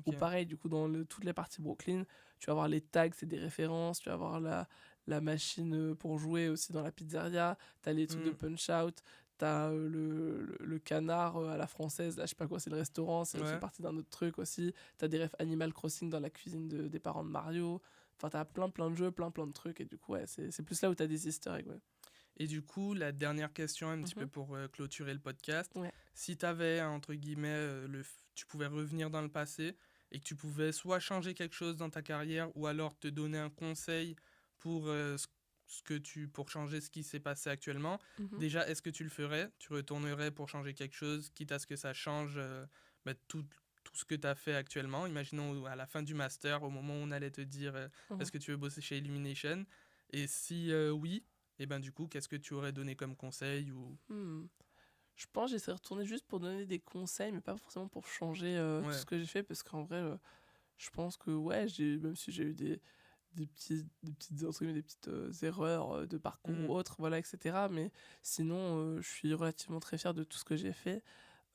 Ou pareil, du coup, dans toutes les parties Brooklyn, tu vas avoir les tags, c'est des références. Tu vas avoir la machine pour jouer aussi dans la pizzeria. Tu as les trucs de Punch-Out. T'as le canard à la française, là je sais pas quoi, c'est le restaurant, c'est partie d'un autre truc aussi. T'as des refs Animal Crossing dans la cuisine des parents de Mario. Enfin t'as plein de jeux, plein de trucs, et du coup c'est plus là où t'as des easter eggs. Et du coup la dernière question un petit peu pour clôturer le podcast, si t'avais entre guillemets tu pouvais revenir dans le passé et que tu pouvais soit changer quelque chose dans ta carrière ou alors te donner un conseil pour pour changer ce qui s'est passé actuellement. Déjà, est-ce que tu le ferais? Tu retournerais pour changer quelque chose, quitte à ce que ça change tout ce que tu as fait actuellement? Imaginons à la fin du master, au moment où on allait te dire est-ce que tu veux bosser chez Illumination? Et si oui, et ben du coup, qu'est-ce que tu aurais donné comme conseil ou... Je pense que j'essaierais de retourner juste pour donner des conseils, mais pas forcément pour changer tout ce que j'ai fait, parce qu'en vrai, je pense que même si j'ai eu des petites erreurs de parcours ou autres, voilà, etc. Mais sinon, je suis relativement très fier de tout ce que j'ai fait.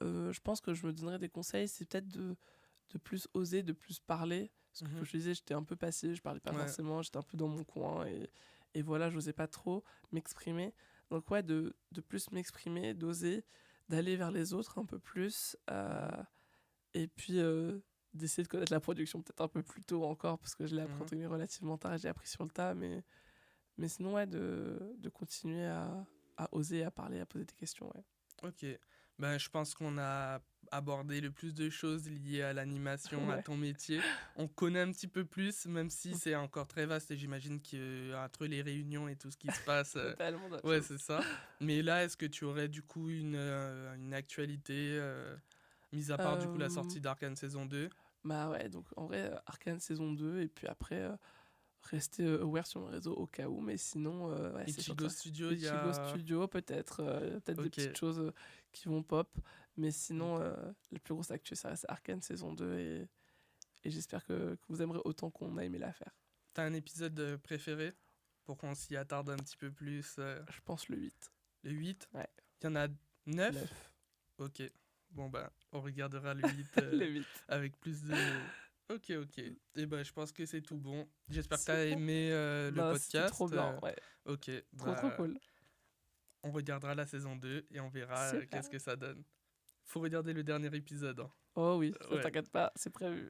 Je pense que je me donnerais des conseils, c'est peut-être de plus oser, de plus parler. Parce que comme je disais, j'étais un peu passif, je parlais pas forcément, j'étais un peu dans mon coin et voilà, j'osais pas trop m'exprimer. Donc de plus m'exprimer, d'oser, d'aller vers les autres un peu plus. Et puis d'essayer de connaître la production peut-être un peu plus tôt encore, parce que je l'ai appris relativement tard et j'ai appris sur le tas, mais sinon de continuer à oser, à parler, à poser des questions. Ok, ben, je pense qu'on a abordé le plus de choses liées à l'animation, à ton métier. On connaît un petit peu plus, même si c'est encore très vaste, et j'imagine qu'entre les réunions et tout ce qui se passe... c'est ça. Mais là, est-ce que tu aurais du coup une actualité, mis à part du coup la sortie d'Arcane saison 2? Bah ouais, donc en vrai, Arcane saison 2, et puis après... rester aware sur mon réseau au cas où, mais sinon Ichigo Studio, Studio peut-être des petites choses qui vont pop, mais sinon la plus grosse actu ça reste Arcane saison 2, et j'espère que vous aimerez autant qu'on a aimé la faire. T'as un épisode préféré pour qu'on s'y attarde un petit peu plus? Je pense le 8. Le 8? Ouais. Il y en a 9? Ok, bon bah on regardera le 8, le 8. avec plus de... Ok. Et ben je pense que c'est tout bon. J'espère que tu as aimé le podcast. C'était trop bien, ouais. Ok. Trop cool. on regardera la saison 2 et on verra Super. qu'est-ce que ça donne. Faut regarder le dernier épisode. Hein. Oh oui, Ouais. t'inquiète pas, c'est prévu.